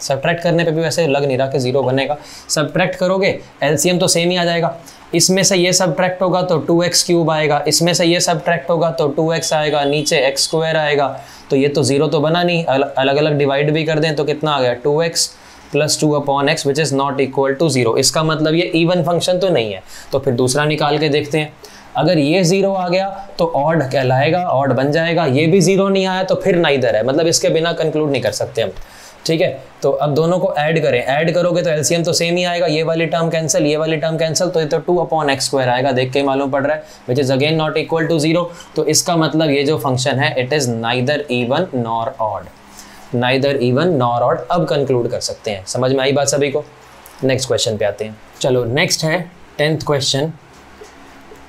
सब्ट्रैक्ट करने पे भी वैसे लग नहीं रहा कि 0 बनेगा। सब्ट्रैक्ट करोगे एलसीएम तो सेम ही आ जाएगा, इसमें से ये सब्ट्रैक्ट होगा तो 2x क्यूब आएगा, इसमें से ये सब्ट्रैक्ट होगा तो 2x आएगा, नीचे x स्क्वायर आएगा, तो ये तो 0 तो बना नहीं। अलग अलग डिवाइड भी कर दें तो कितना आ गया, 2x plus 2 upon x which is not equal to 0। इसका मतलब ये इवन फंक्शन तो नहीं है। तो फिर दूसरा निकाल के देखते हैं, अगर ये 0 आ गया तो ऑड कहलाएगा, ऑड बन जाएगा। ये भी 0 नहीं आया तो फिर नाइदर है, मतलब इसके बिना कंक्लूड नहीं कर सकते हम। ठीक है, तो अब दोनों को ऐड करें, ऐड करोगे तो एलसीएम तो सेम ही आएगा, ये वाली टर्म कैंसिल, ये वाली टर्म कैंसिल, तो ये तो 2 अपॉन एक्स स्क्वायर आएगा, देख के ही मालूम पड़ रहा है, which is again not equal to 0। तो इसका मतलब ये जो फंक्शन है it is neither even nor odd, neither even nor odd. अब कंक्लूड कर सकते हैं। समझ में आई बात सभी को? नेक्स्ट क्वेश्चन पे आते हैं। चलो नेक्स्ट है 10th क्वेश्चन।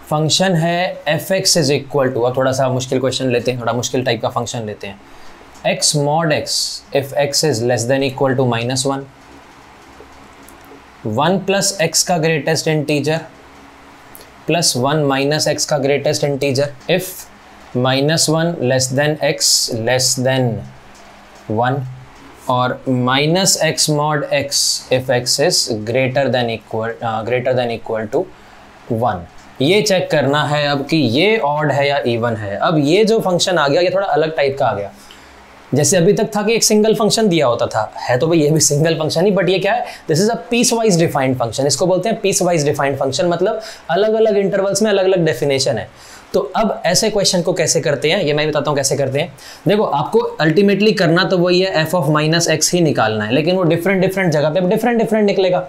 फंक्शन है f x is equal to, अब थोड़ा सा मुश्किल क्वेश्चन लेते हैं, थोड़ा मुश्किल टाइप का फंक्शन लेते हैं। x mod x if x is less than equal to -1, 1 plus x का greatest integer plus 1 minus x का greatest integer if -1 less than x less than 1 और minus x mod x if x is greater than equal to 1। ये check करना है अब कि ये odd है या इवन है। अब ये जो फंक्शन आ गया ये थोड़ा अलग टाइप का आ गया। जैसे अभी तक था कि एक सिंगल फंक्शन दिया होता था, है तो भाई ये भी सिंगल फंक्शन ही, बट ये क्या है, this is a piecewise defined function. इसको बोलते हैं पीस वाइज डिफाइंड फंक्शन, मतलब अलग अलग इंटरवल्स में अलग अलग डेफिनेशन है। तो अब ऐसे क्वेश्चन को कैसे करते हैं ये मैं बताता हूँ कैसे करते हैं। देखो आपको अल्टीमेटली करना तो वही है, एफ ऑफ माइनस एक्स ही निकालना है, लेकिन वो डिफरेंट जगह पे डिफरेंट निकलेगा।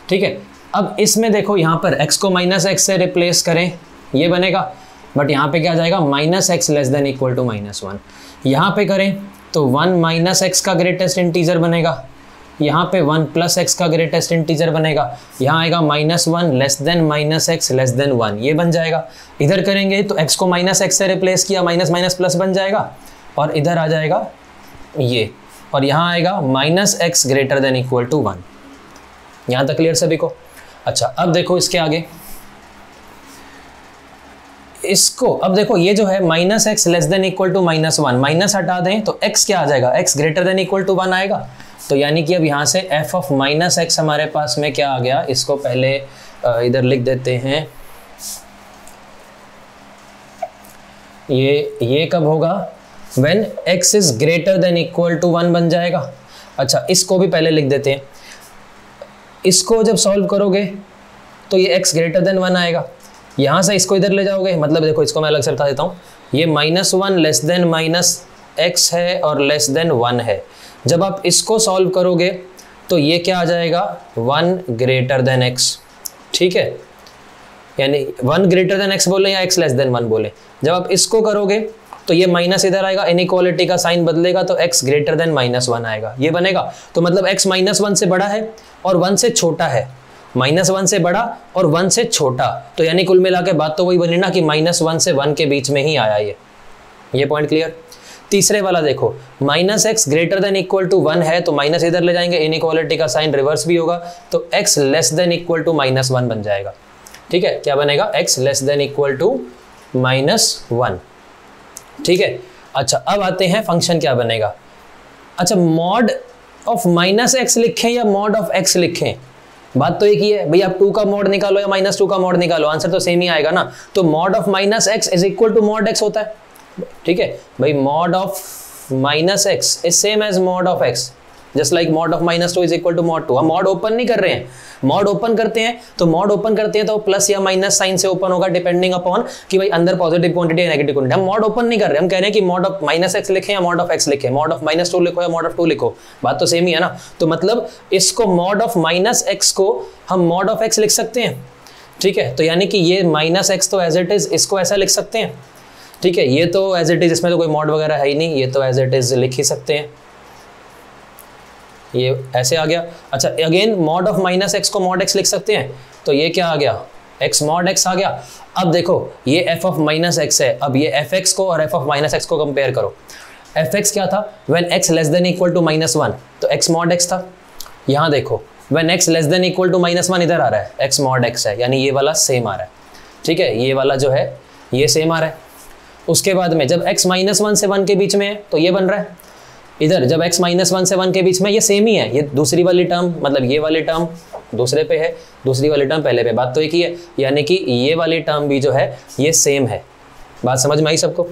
ठीक है, अब इसमें देखो यहाँ पर x को माइनस एक्स से रिप्लेस करें, ये बनेगा, बट यहाँ पे क्या आ जाएगा, minus x less than equal to -1। यहाँ पे करें तो 1 माइनस एक्स का ग्रेटेस्ट इंटीजर बनेगा, यहाँ पे 1 प्लस एक्स का ग्रेटेस्ट इंटीजर बनेगा, यहाँ आएगा -1 less than minus x less than 1, ये बन जाएगा। इधर करेंगे तो x को माइनस एक्स से रिप्लेस किया, माइनस माइनस प्लस बन जाएगा, और इधर आ जाएगा ये, और यहाँ आएगा minus x greater than equal to 1। यहाँ तक क्लियर सभी को? अच्छा, अब देखो इसके आगे इसको, अब देखो ये जो है minus x less than equal to -1, minus हटा दें तो x क्या आ जाएगा, x greater than equal to 1 आएगा। तो यानी कि अब यहाँ से f ऑफ माइनस एक्स हमारे पास में क्या आ गया, इसको पहले इधर लिख देते हैं। ये कब होगा, when x is greater than equal to 1 बन जाएगा। अच्छा, इसको भी पहले लिख देते हैं। इसको जब सॉल्व करोगे तो ये x ग्रेटर देन 1 आएगा, यहाँ से इसको इधर ले जाओगे, मतलब देखो इसको मैं अलग से बता देता हूँ, ये -1 लेस देन माइनस एक्स है और लेस देन 1 है। जब आप इसको सॉल्व करोगे तो ये क्या आ जाएगा, 1 ग्रेटर देन एक्स। ठीक है, यानी 1 ग्रेटर देन एक्स बोले या x लेस देन 1 बोले। जब आप इसको करोगे तो ये माइनस इधर आएगा, इनइक्वालिटी का साइन बदलेगा तो x ग्रेटर देन -1 आएगा, ये बनेगा। तो मतलब x -1 से बड़ा है और 1 से छोटा है, -1 से बड़ा और 1 से छोटा, तो यानी कुल मिला के बात तो वही बनी ना कि -1 से 1 के बीच में ही आया ये पॉइंट क्लियर। तीसरे वाला देखो, minus x greater than equal to 1 है तो माइनस इधर ले जाएंगे, इनइक्वालिटी का साइन रिवर्स भी होगा, तो x less than equal to -1 बन जाएगा। ठीक है, क्या बनेगा, x less than equal to -1। ठीक है, अच्छा अब आते हैं फंक्शन क्या बनेगा। अच्छा मॉड ऑफ माइनस एक्स लिखें या मॉड ऑफ एक्स लिखें, बात तो एक ही है भाई, आप 2 का मॉड निकालो या -2 का मॉड निकालो, आंसर तो सेम ही आएगा ना। तो mod of minus x is equal to mod x होता है, ठीक है भाई। Mod of minus x is same as mod of x, just like mod of -2 is equal to mod 2। हम मॉड ओपन नहीं कर रहे हैं, मॉड ओपन करते हैं तो प्लस या माइनस साइन से ओपन होगा डिपेंडिंग अपॉन कि भाई अंदर पॉजिटिव क्वांटिटी या नेगेटिव क्वांटिटी। हम मॉड ओपन नहीं कर रहे, हम कह रहे हैं कि मॉड ऑफ माइनस एक्स लिखें या मॉड ऑफ एक्स लिखें, मॉड ऑफ -2 लिखो या मॉड ऑफ 2 लिखो, बात तो सेम ही है ना। तो मतलब इसको मॉड ऑफ माइनस एक्स को हम मॉड ऑफ एक्स लिख सकते हैं, ठीक है। तो यानी कि ये माइनस एक्स तो एज इट इज इसको ऐसा लिख सकते हैं, ठीक है। ये तो एज इट इज, इसमें तो कोई मॉड वगैरह है ही नहीं, ये तो एज इट इज लिख ही सकते हैं, ये ऐसे आ गया। अच्छा again mod of minus x को मॉड एक्स लिख सकते हैं, तो ये क्या आ गया, एक्स मॉड एक्स आ गया। अब देखो ये एफ ऑफ माइनस एक्स है, अब ये एफ एक्स को और एफ ऑफ माइनस एक्स को कंपेयर करो। एफ एक्स क्या था, when x less than equal to -1 तो एक्स मॉड एक्स था। यहाँ देखो when x less than equal to -1 इधर आ रहा है, एक्स मॉड एक्स है, यानी ये वाला सेम आ रहा है, ठीक है। ये वाला जो है ये सेम आ रहा है। उसके बाद में जब x -1 से 1 के बीच में है तो ये बन रहा है, इधर जब x -1 से 1 के बीच में ये सेम ही है, ये दूसरी वाली टर्म मतलब ये वाली टर्म दूसरे पे है, दूसरी वाली टर्म पहले पे, बात तो एक ही है। यानी कि ये वाली टर्म भी जो है ये सेम है, बात समझ में आई सबको,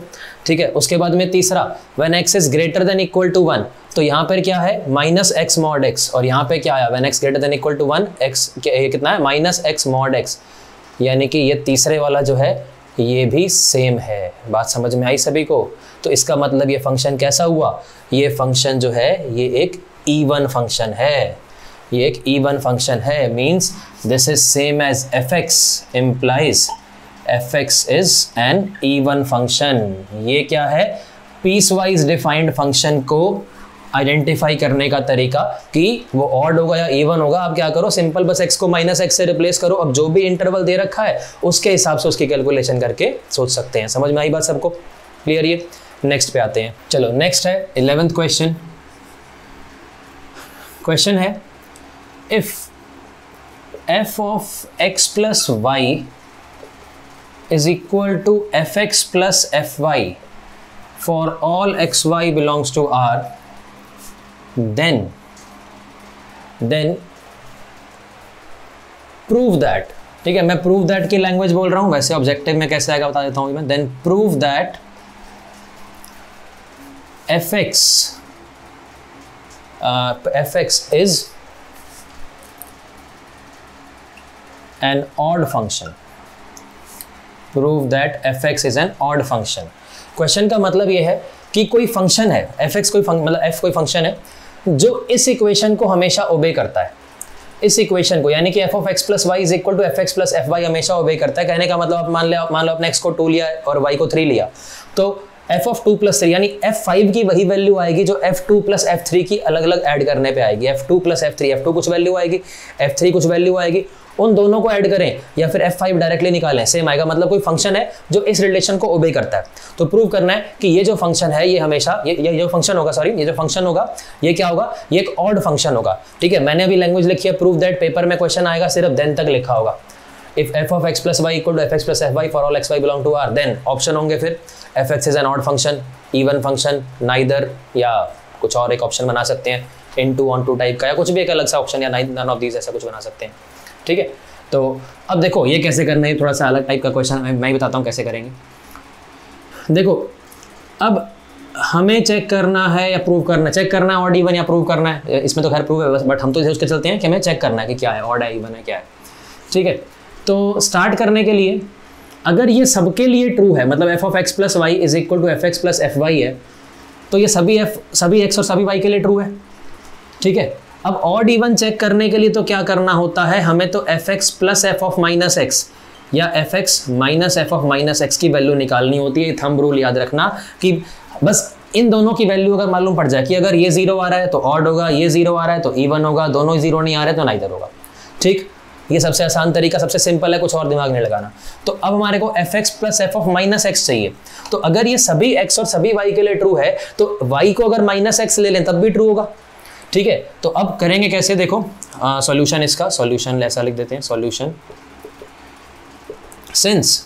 ठीक है। उसके बाद में तीसरा when x is greater than equal to 1 तो यहाँ पर क्या है -x मॉड x, और यहाँ पे क्या आया when x greater than equal to 1 x कितना है -x मॉड x, यानी कि ये तीसरे वाला जो है ये भी सेम है, बात समझ में आई सभी को। तो इसका मतलब ये फंक्शन कैसा हुआ, ये फंक्शन जो है ये एक इवन फंक्शन है, ये एक इवन फंक्शन है, means this is same as fx implies fx is an even function. ये क्या है, पीस वाइज डिफाइंड फंक्शन को आइडेंटिफाई करने का तरीका कि वो ऑड होगा या इवन होगा। आप क्या करो, सिंपल बस x को -x से रिप्लेस करो, अब जो भी इंटरवल दे रखा है उसके हिसाब से उसकी कैलकुलेशन करके सोच सकते हैं। समझ में आई बात सबको, क्लियर। ये नेक्स्ट पे आते हैं, चलो नेक्स्ट है 11th क्वेश्चन। क्वेश्चन है if f of x plus y is equal to fx plus fy for all xy belongs to R, then prove that, ठीक है। मैं prove that की लैंग्वेज बोल रहा हूं, वैसे ऑब्जेक्टिव में कैसे आएगा बता देता हूं मैं। then prove that fx is an odd function, prove that fx is an odd function। Question का मतलब ये है कि कोई फंक्शन है fx, कोई मतलब f कोई फंक्शन है जो इस इक्वेशन को हमेशा ओबे करता है, इस इक्वेशन को, यानी कि f of x plus y is equal to fx plus fy हमेशा ओबे करता है। कहने का मतलब आप मान लो आपने x को 2 लिया और y को 3 लिया, तो f ऑफ 2 प्लस 3 यानी f5 की वही वैल्यू आएगी जो f2 प्लस f3 की अलग अलग ऐड करने पे आएगी। f2 प्लस f3, f2 कुछ वैल्यू आएगी, f3 कुछ वैल्यू आएगी, उन दोनों को ऐड करें या फिर f5 डायरेक्टली निकालें, सेम आएगा। मतलब कोई फंक्शन है जो इस रिलेशन को ओबे करता है। तो प्रूव करना है कि ये जो फंक्शन है ये हमेशा ये जो फंक्शन होगा, सॉरी ये जो फंक्शन होगा ये क्या होगा, ये एक ऑड फंक्शन होगा, ठीक है। मैंने अभी लैंग्वेज लिखी है प्रूव दैट, पेपर में क्वेश्चन आएगा सिर्फ देन तक लिखा होगा। If f of x plus y equal to fx plus fy for all xy belong to R, then option होंगे फिर fx is an odd function, even function, neither, या कुछ और एक ऑप्शन बना सकते हैं इनटू ऑन टू टाइप का, या कुछ भी एक अलग सा ऑप्शन, या नन ऑफ दीज ऐसा कुछ बना सकते हैं, ठीक है। तो अब देखो ये कैसे करना है, थोड़ा सा अलग टाइप का क्वेश्चन मैं ही बताता हूँ कैसे करेंगे। देखो अब हमें चेक करना है या प्रूव करना है, चेक करना है ऑड इवन या प्रूव करना है, इसमें तो खैर प्रूव है बट हम तो उसके चलते हैं कि हमें चेक करना है कि क्या है, ऑड है इवन है क्या है, ठीक है। तो स्टार्ट करने के लिए अगर ये सबके लिए ट्रू है, मतलब f of x plus y is equal to fx plus fy है, तो ये सभी x और सभी y के लिए ट्रू है, ठीक है। अब ऑड इवन चेक करने के लिए तो क्या करना होता है, हमें तो fx plus f of minus x या fx minus f of minus x की वैल्यू निकालनी होती है। थंब रूल याद रखना कि बस इन दोनों की वैल्यू अगर मालूम पड़ जाए कि अगर ये 0 आ रहा है तो ऑड होगा, ये 0 आ रहा है तो इवन होगा, दोनों 0 नहीं आ रहे तो नाइदर होगा, ठीक। ये सबसे आसान तरीका, सबसे सिंपल है, कुछ और दिमाग नहीं लगाना। तो अब हमारे को fx plus f of minus x चाहिए, तो अगर ये सभी x और सभी y के लिए ट्रू है तो y को अगर माइनस एक्स ले लें तब भी ट्रू होगा, ठीक है। तो अब करेंगे कैसे, देखो सॉल्यूशन, इसका सॉल्यूशन ऐसा लिख देते हैं, सॉल्यूशन सिंस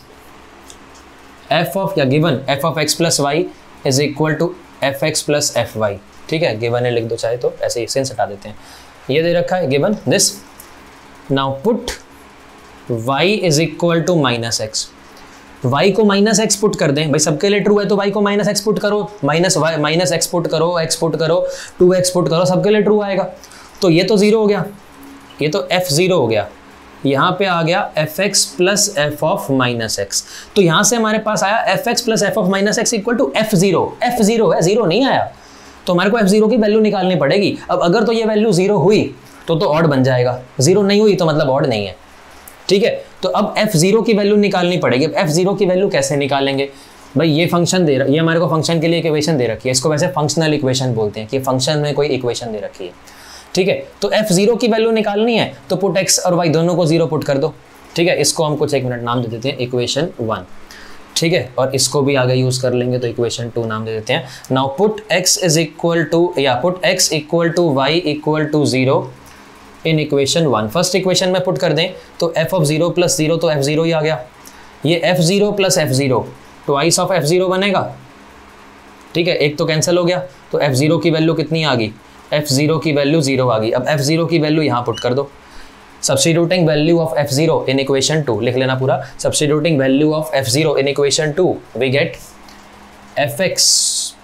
f ऑफ या given f of x plus y is equal to fx plus fy, ठीक है, गिवन है लिख दो, चाहे तो ऐसे ही सेंस हटा देते हैं। ये दे रखा है given this, now put y is equal to minus x, y को माइनस एक्स पुट कर दें, भाई सबके लिए ट्रू है तो y को माइनस एक्स पुट करो, माइनस एक्स पुट करो, x पुट करो, 2x पुट करो, सबके लिए ट्रू आएगा। तो ये तो जीरो हो गया, ये तो f जीरो हो गया, यहाँ पे आ गया f x plus f of minus x. तो यहाँ से हमारे पास आया f x plus f of minus x equal to f zero है, जीरो नहीं आया, तो हमारे को एफ जीरो की वैल्यू निकालनी पड़ेगी। अब अगर तो ये वैल्यू जीरो हुई तो ऑड बन जाएगा, जीरो नहीं हुई तो मतलब ऑड नहीं है, ठीक है। तो अब एफ जीरो की वैल्यू निकालनी पड़ेगी। अब एफ जीरो की वैल्यू कैसे निकालेंगे, भाई ये फंक्शन दे रहा, ये हमारे को फंक्शन के लिए एक इक्वेशन दे रखी है, इसको वैसे फंक्शनल इक्वेशन बोलते हैं कि फंक्शन में कोई इक्वेशन दे रखी है, ठीक है। तो एफ जीरो की वैल्यू निकालनी है तो पुट एक्स और वाई दोनों को जीरो पुट कर दो, ठीक है। इसको हम कुछ एक मिनट नाम दे देते हैं इक्वेशन 1, ठीक है, और इसको भी आगे यूज कर लेंगे तो इक्वेशन 2 नाम दे देते हैं। Now put x is equal to या put x equal to y equal to 0 in equation 1। First equation में पुट कर दें तो f ऑफ 0 प्लस 0 तो f0 ही आ गया, ये f0 plus f0 twice of f0 बनेगा, ठीक है, एक तो कैंसिल हो गया, तो f0 की वैल्यू कितनी आ गई, f0 की वैल्यू 0 आ गई। अब f0 की वैल्यू यहाँ पुट कर दो, substituting value of f0 in equation 2, लिख लेना पूरा, substituting value of f0 in equation 2 we get fx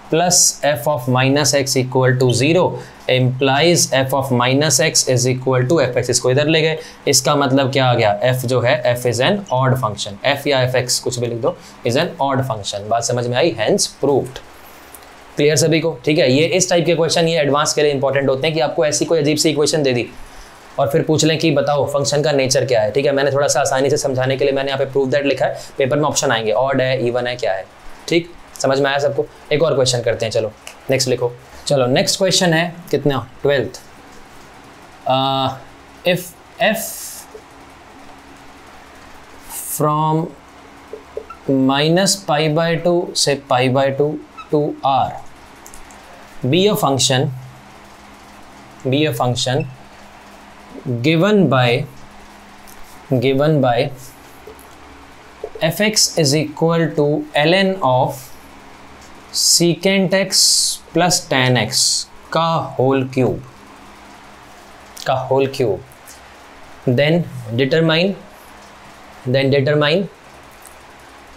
plus f of minus x equal to 0 implies f of minus x is equal to fx, इसको इधर ले गए, इसका मतलब क्या आ गया, f जो है f is an odd function, f या fx कुछ भी लिख दो, इज एन ऑड फंक्शन। बात समझ में आई, हेंस प्रूव्ड। क्लियर सभी को, ठीक है। ये इस टाइप के क्वेश्चन ये एडवांस के लिए इंपॉर्टेंट होते हैं कि आपको ऐसी कोई अजीब सी इक्वेशन दे दी और फिर पूछ लें कि बताओ फंक्शन का नेचर क्या है, ठीक है। मैंने थोड़ा सा आसानी से समझाने के लिए मैंने यहाँ पे प्रूव दैट लिखा है, पेपर में ऑप्शन आएंगे, ऑड है, इवन है, क्या है, ठीक, समझ में आया सबको। एक और क्वेश्चन करते हैं, चलो नेक्स्ट लिखो। चलो नेक्स्ट क्वेश्चन है कितना, 12th। इफ f फ्रॉम -π/2 से π/2 to r be a function given by fx is equal to ln of secant x plus tan x का whole cube, then determine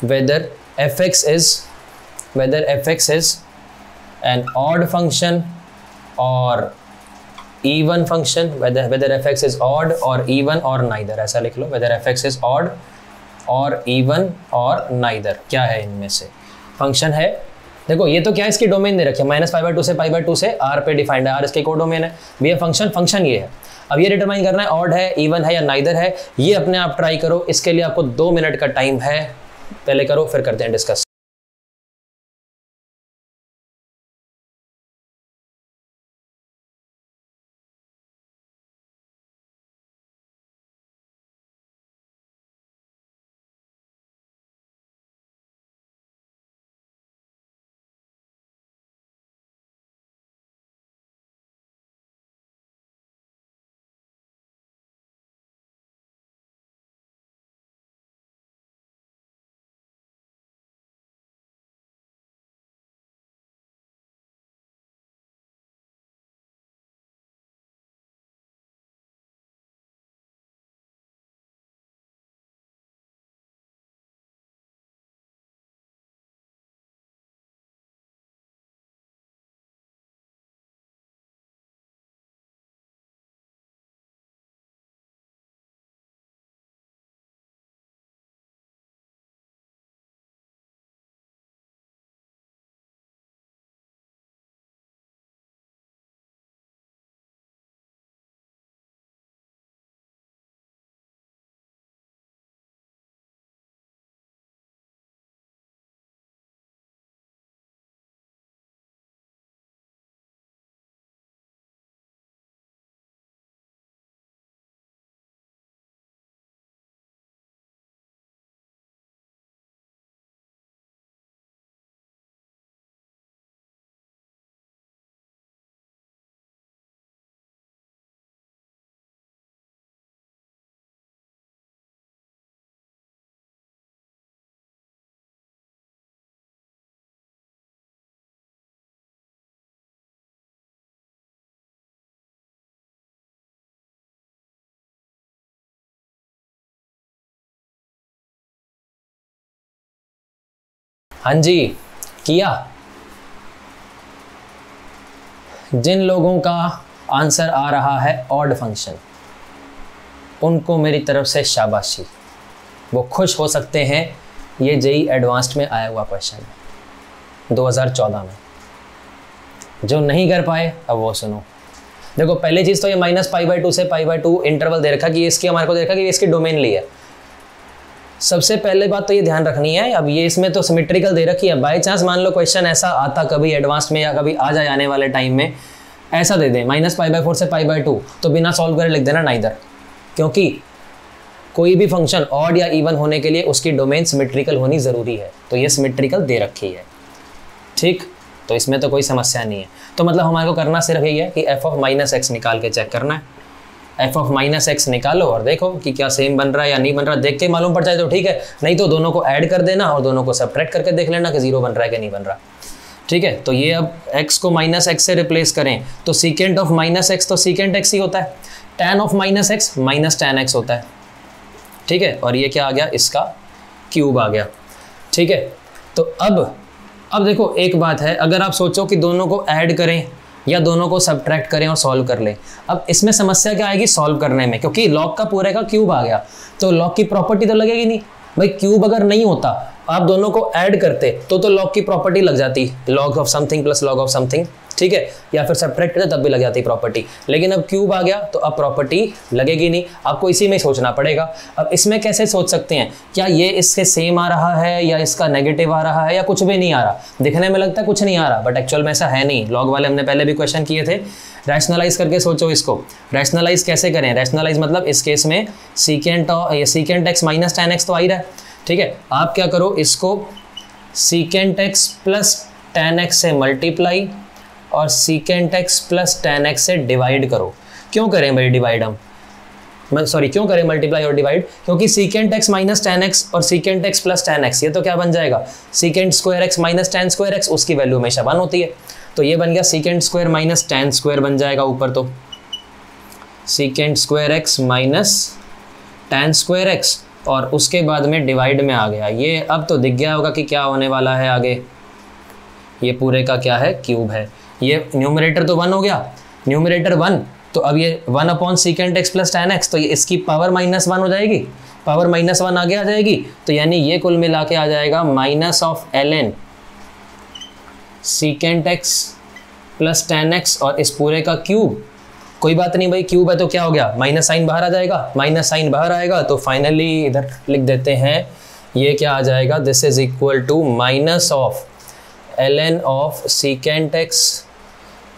whether fx is an odd function or even function, whether fx is odd or even or neither, ऐसा लिख लो, whether fx is odd or even or neither, क्या है इनमें से function है। देखो ये तो क्या है, इसकी डोमेन दे रखी है, -π/2 से π/2 से r पे डिफाइंड है, r इसके को डोमेन है, ये फंक्शन ये है। अब ये डिटरमाइन करना है ऑड है, इवन है या नाइदर है, ये अपने आप ट्राई करो, इसके लिए आपको 2 मिनट का टाइम है, पहले करो फिर करते हैं डिस्कस। हाँ जी किया। जिन लोगों का आंसर आ रहा है ऑड फंक्शन, उनको मेरी तरफ से शाबाशी, वो खुश हो सकते हैं। ये जेई एडवांस्ड में आया हुआ क्वेश्चन है 2014 में। जो नहीं कर पाए अब वो सुनो। देखो पहली चीज़ तो ये -π/2 से π/2 इंटरवल दे रखा कि ये इसकी हमारे को दे रखा कि ये इसकी डोमेन ली है। सबसे पहले बात तो ये ध्यान रखनी है, अब ये इसमें तो सिमेट्रिकल दे रखी है। बाई चांस मान लो क्वेश्चन ऐसा आता कभी एडवांस में या कभी आ जाए आने वाले टाइम में, ऐसा दे दे -π/4 से π/2, तो बिना सॉल्व करे लिख देना नाइदर, क्योंकि कोई भी फंक्शन ऑड या इवन होने के लिए उसकी डोमेन सिमेट्रिकल होनी ज़रूरी है। तो ये सिमेट्रिकल दे रखी है, ठीक, तो इसमें तो कोई समस्या नहीं है। तो मतलब हमारे को करना सिर्फ यही है कि f(-x) निकाल के चेक करना है। f(-x) निकालो और देखो कि क्या सेम बन रहा है या नहीं बन रहा। देख के मालूम पड़ जाए तो ठीक है, नहीं तो दोनों को ऐड कर देना और दोनों को सब्ट्रैक्ट करके देख लेना कि 0 बन रहा है कि नहीं बन रहा। ठीक है, तो ये अब x को -x से रिप्लेस करें तो सीकेंट ऑफ -x तो सीकेंट x ही होता है, tan of -x tan x होता है। ठीक है, और ये क्या आ गया, इसका क्यूब आ गया। ठीक है, तो अब देखो एक बात है, अगर आप सोचो कि दोनों को ऐड करें या दोनों को सब्ट्रैक्ट करें और सॉल्व कर लें, अब इसमें समस्या क्या आएगी सॉल्व करने में, क्योंकि लॉग का पूरे का क्यूब आ गया तो लॉग की प्रॉपर्टी तो लगेगी नहीं। भाई क्यूब अगर नहीं होता, आप दोनों को ऐड करते तो लॉग की प्रॉपर्टी लग जाती, log of something plus log of something. ठीक है, या फिर सब्ट्रैक्ट करते तब भी लग जाती प्रॉपर्टी, लेकिन अब क्यूब आ गया तो अब प्रॉपर्टी लगेगी नहीं, आपको इसी में सोचना पड़ेगा। अब इसमें कैसे सोच सकते हैं, क्या ये इसके सेम आ रहा है या इसका नेगेटिव आ रहा है या कुछ भी नहीं आ रहा। दिखने में लगता है कुछ नहीं आ रहा, बट एक्चुअल में ऐसा है नहीं। लॉग वाले हमने पहले भी क्वेश्चन किए थे। रैशनलाइज करके सोचो इसको। रैशनलाइज कैसे करें, रैशनलाइज मतलब इस केस में secant x minus tan x तो आ ही रहा है। ठीक है, आप क्या करो, इसको secant x plus tan x से मल्टीप्लाई और secant x plus tan x से डिवाइड करो। क्यों करें भाई डिवाइड, क्यों करें मल्टीप्लाई और डिवाइड, क्योंकि secant x minus tan x और secant x plus tan x, ये तो क्या बन जाएगा, secant square x minus tan square x, उसकी वैल्यू हमेशा 1 होती है। तो ये बन गया secant square minus tan square बन जाएगा ऊपर, तो secant square x minus tan square x, और उसके बाद में डिवाइड में आ गया। ये अब तो दिख गया होगा कि क्या होने वाला है आगे, ये पूरे का क्या है, क्यूब है। ये न्यूमरेटर तो 1 हो गया, न्यूमरेटर 1, तो अब ये 1 upon secant x plus tan x, तो ये इसकी पावर -1 हो जाएगी, पावर -1 आगे आ जाएगी, तो यानी ये कुल मिला के आ जाएगा -ln secant x plus tan x और इस पूरे का क्यूब। कोई बात नहीं भाई, क्यूब है तो क्या हो गया, माइनस साइन बाहर आ जाएगा, माइनस साइन बाहर आएगा तो फाइनली इधर लिख देते हैं, ये क्या आ जाएगा, this is equal to minus of ln of secant x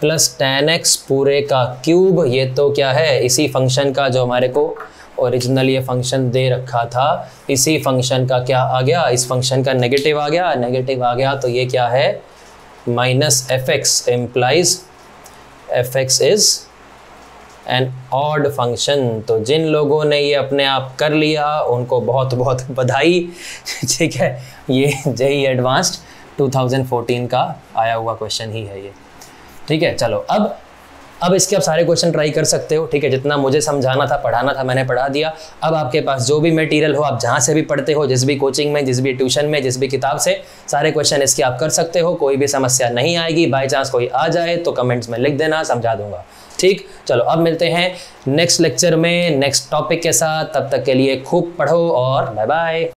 plus tan x पूरे का क्यूब। ये तो क्या है, इसी फंक्शन का जो हमारे को ओरिजिनल ये फंक्शन दे रखा था, इसी फंक्शन का क्या आ गया, इस फंक्शन का नेगेटिव आ गया, नेगेटिव आ गया तो ये क्या है, minus fx implies fx is an odd function. तो जिन लोगों ने ये अपने आप कर लिया उनको बहुत बहुत बधाई। ठीक है, ये जेईई एडवांस्ड 2014 का आया हुआ क्वेश्चन ही है ये। ठीक है, चलो अब इसके आप सारे क्वेश्चन ट्राई कर सकते हो। ठीक है, जितना मुझे समझाना था पढ़ाना था मैंने पढ़ा दिया। अब आपके पास जो भी मटेरियल हो, आप जहाँ से भी पढ़ते हो, जिस भी कोचिंग में, जिस भी ट्यूशन में, जिस भी किताब से, सारे क्वेश्चन इसके आप कर सकते हो, कोई भी समस्या नहीं आएगी। बाई चांस कोई आ जाए तो कमेंट्स में लिख देना, समझा दूंगा। ठीक, चलो अब मिलते हैं नेक्स्ट लेक्चर में नेक्स्ट टॉपिक के साथ। तब तक के लिए खूब पढ़ो और बाय बाय।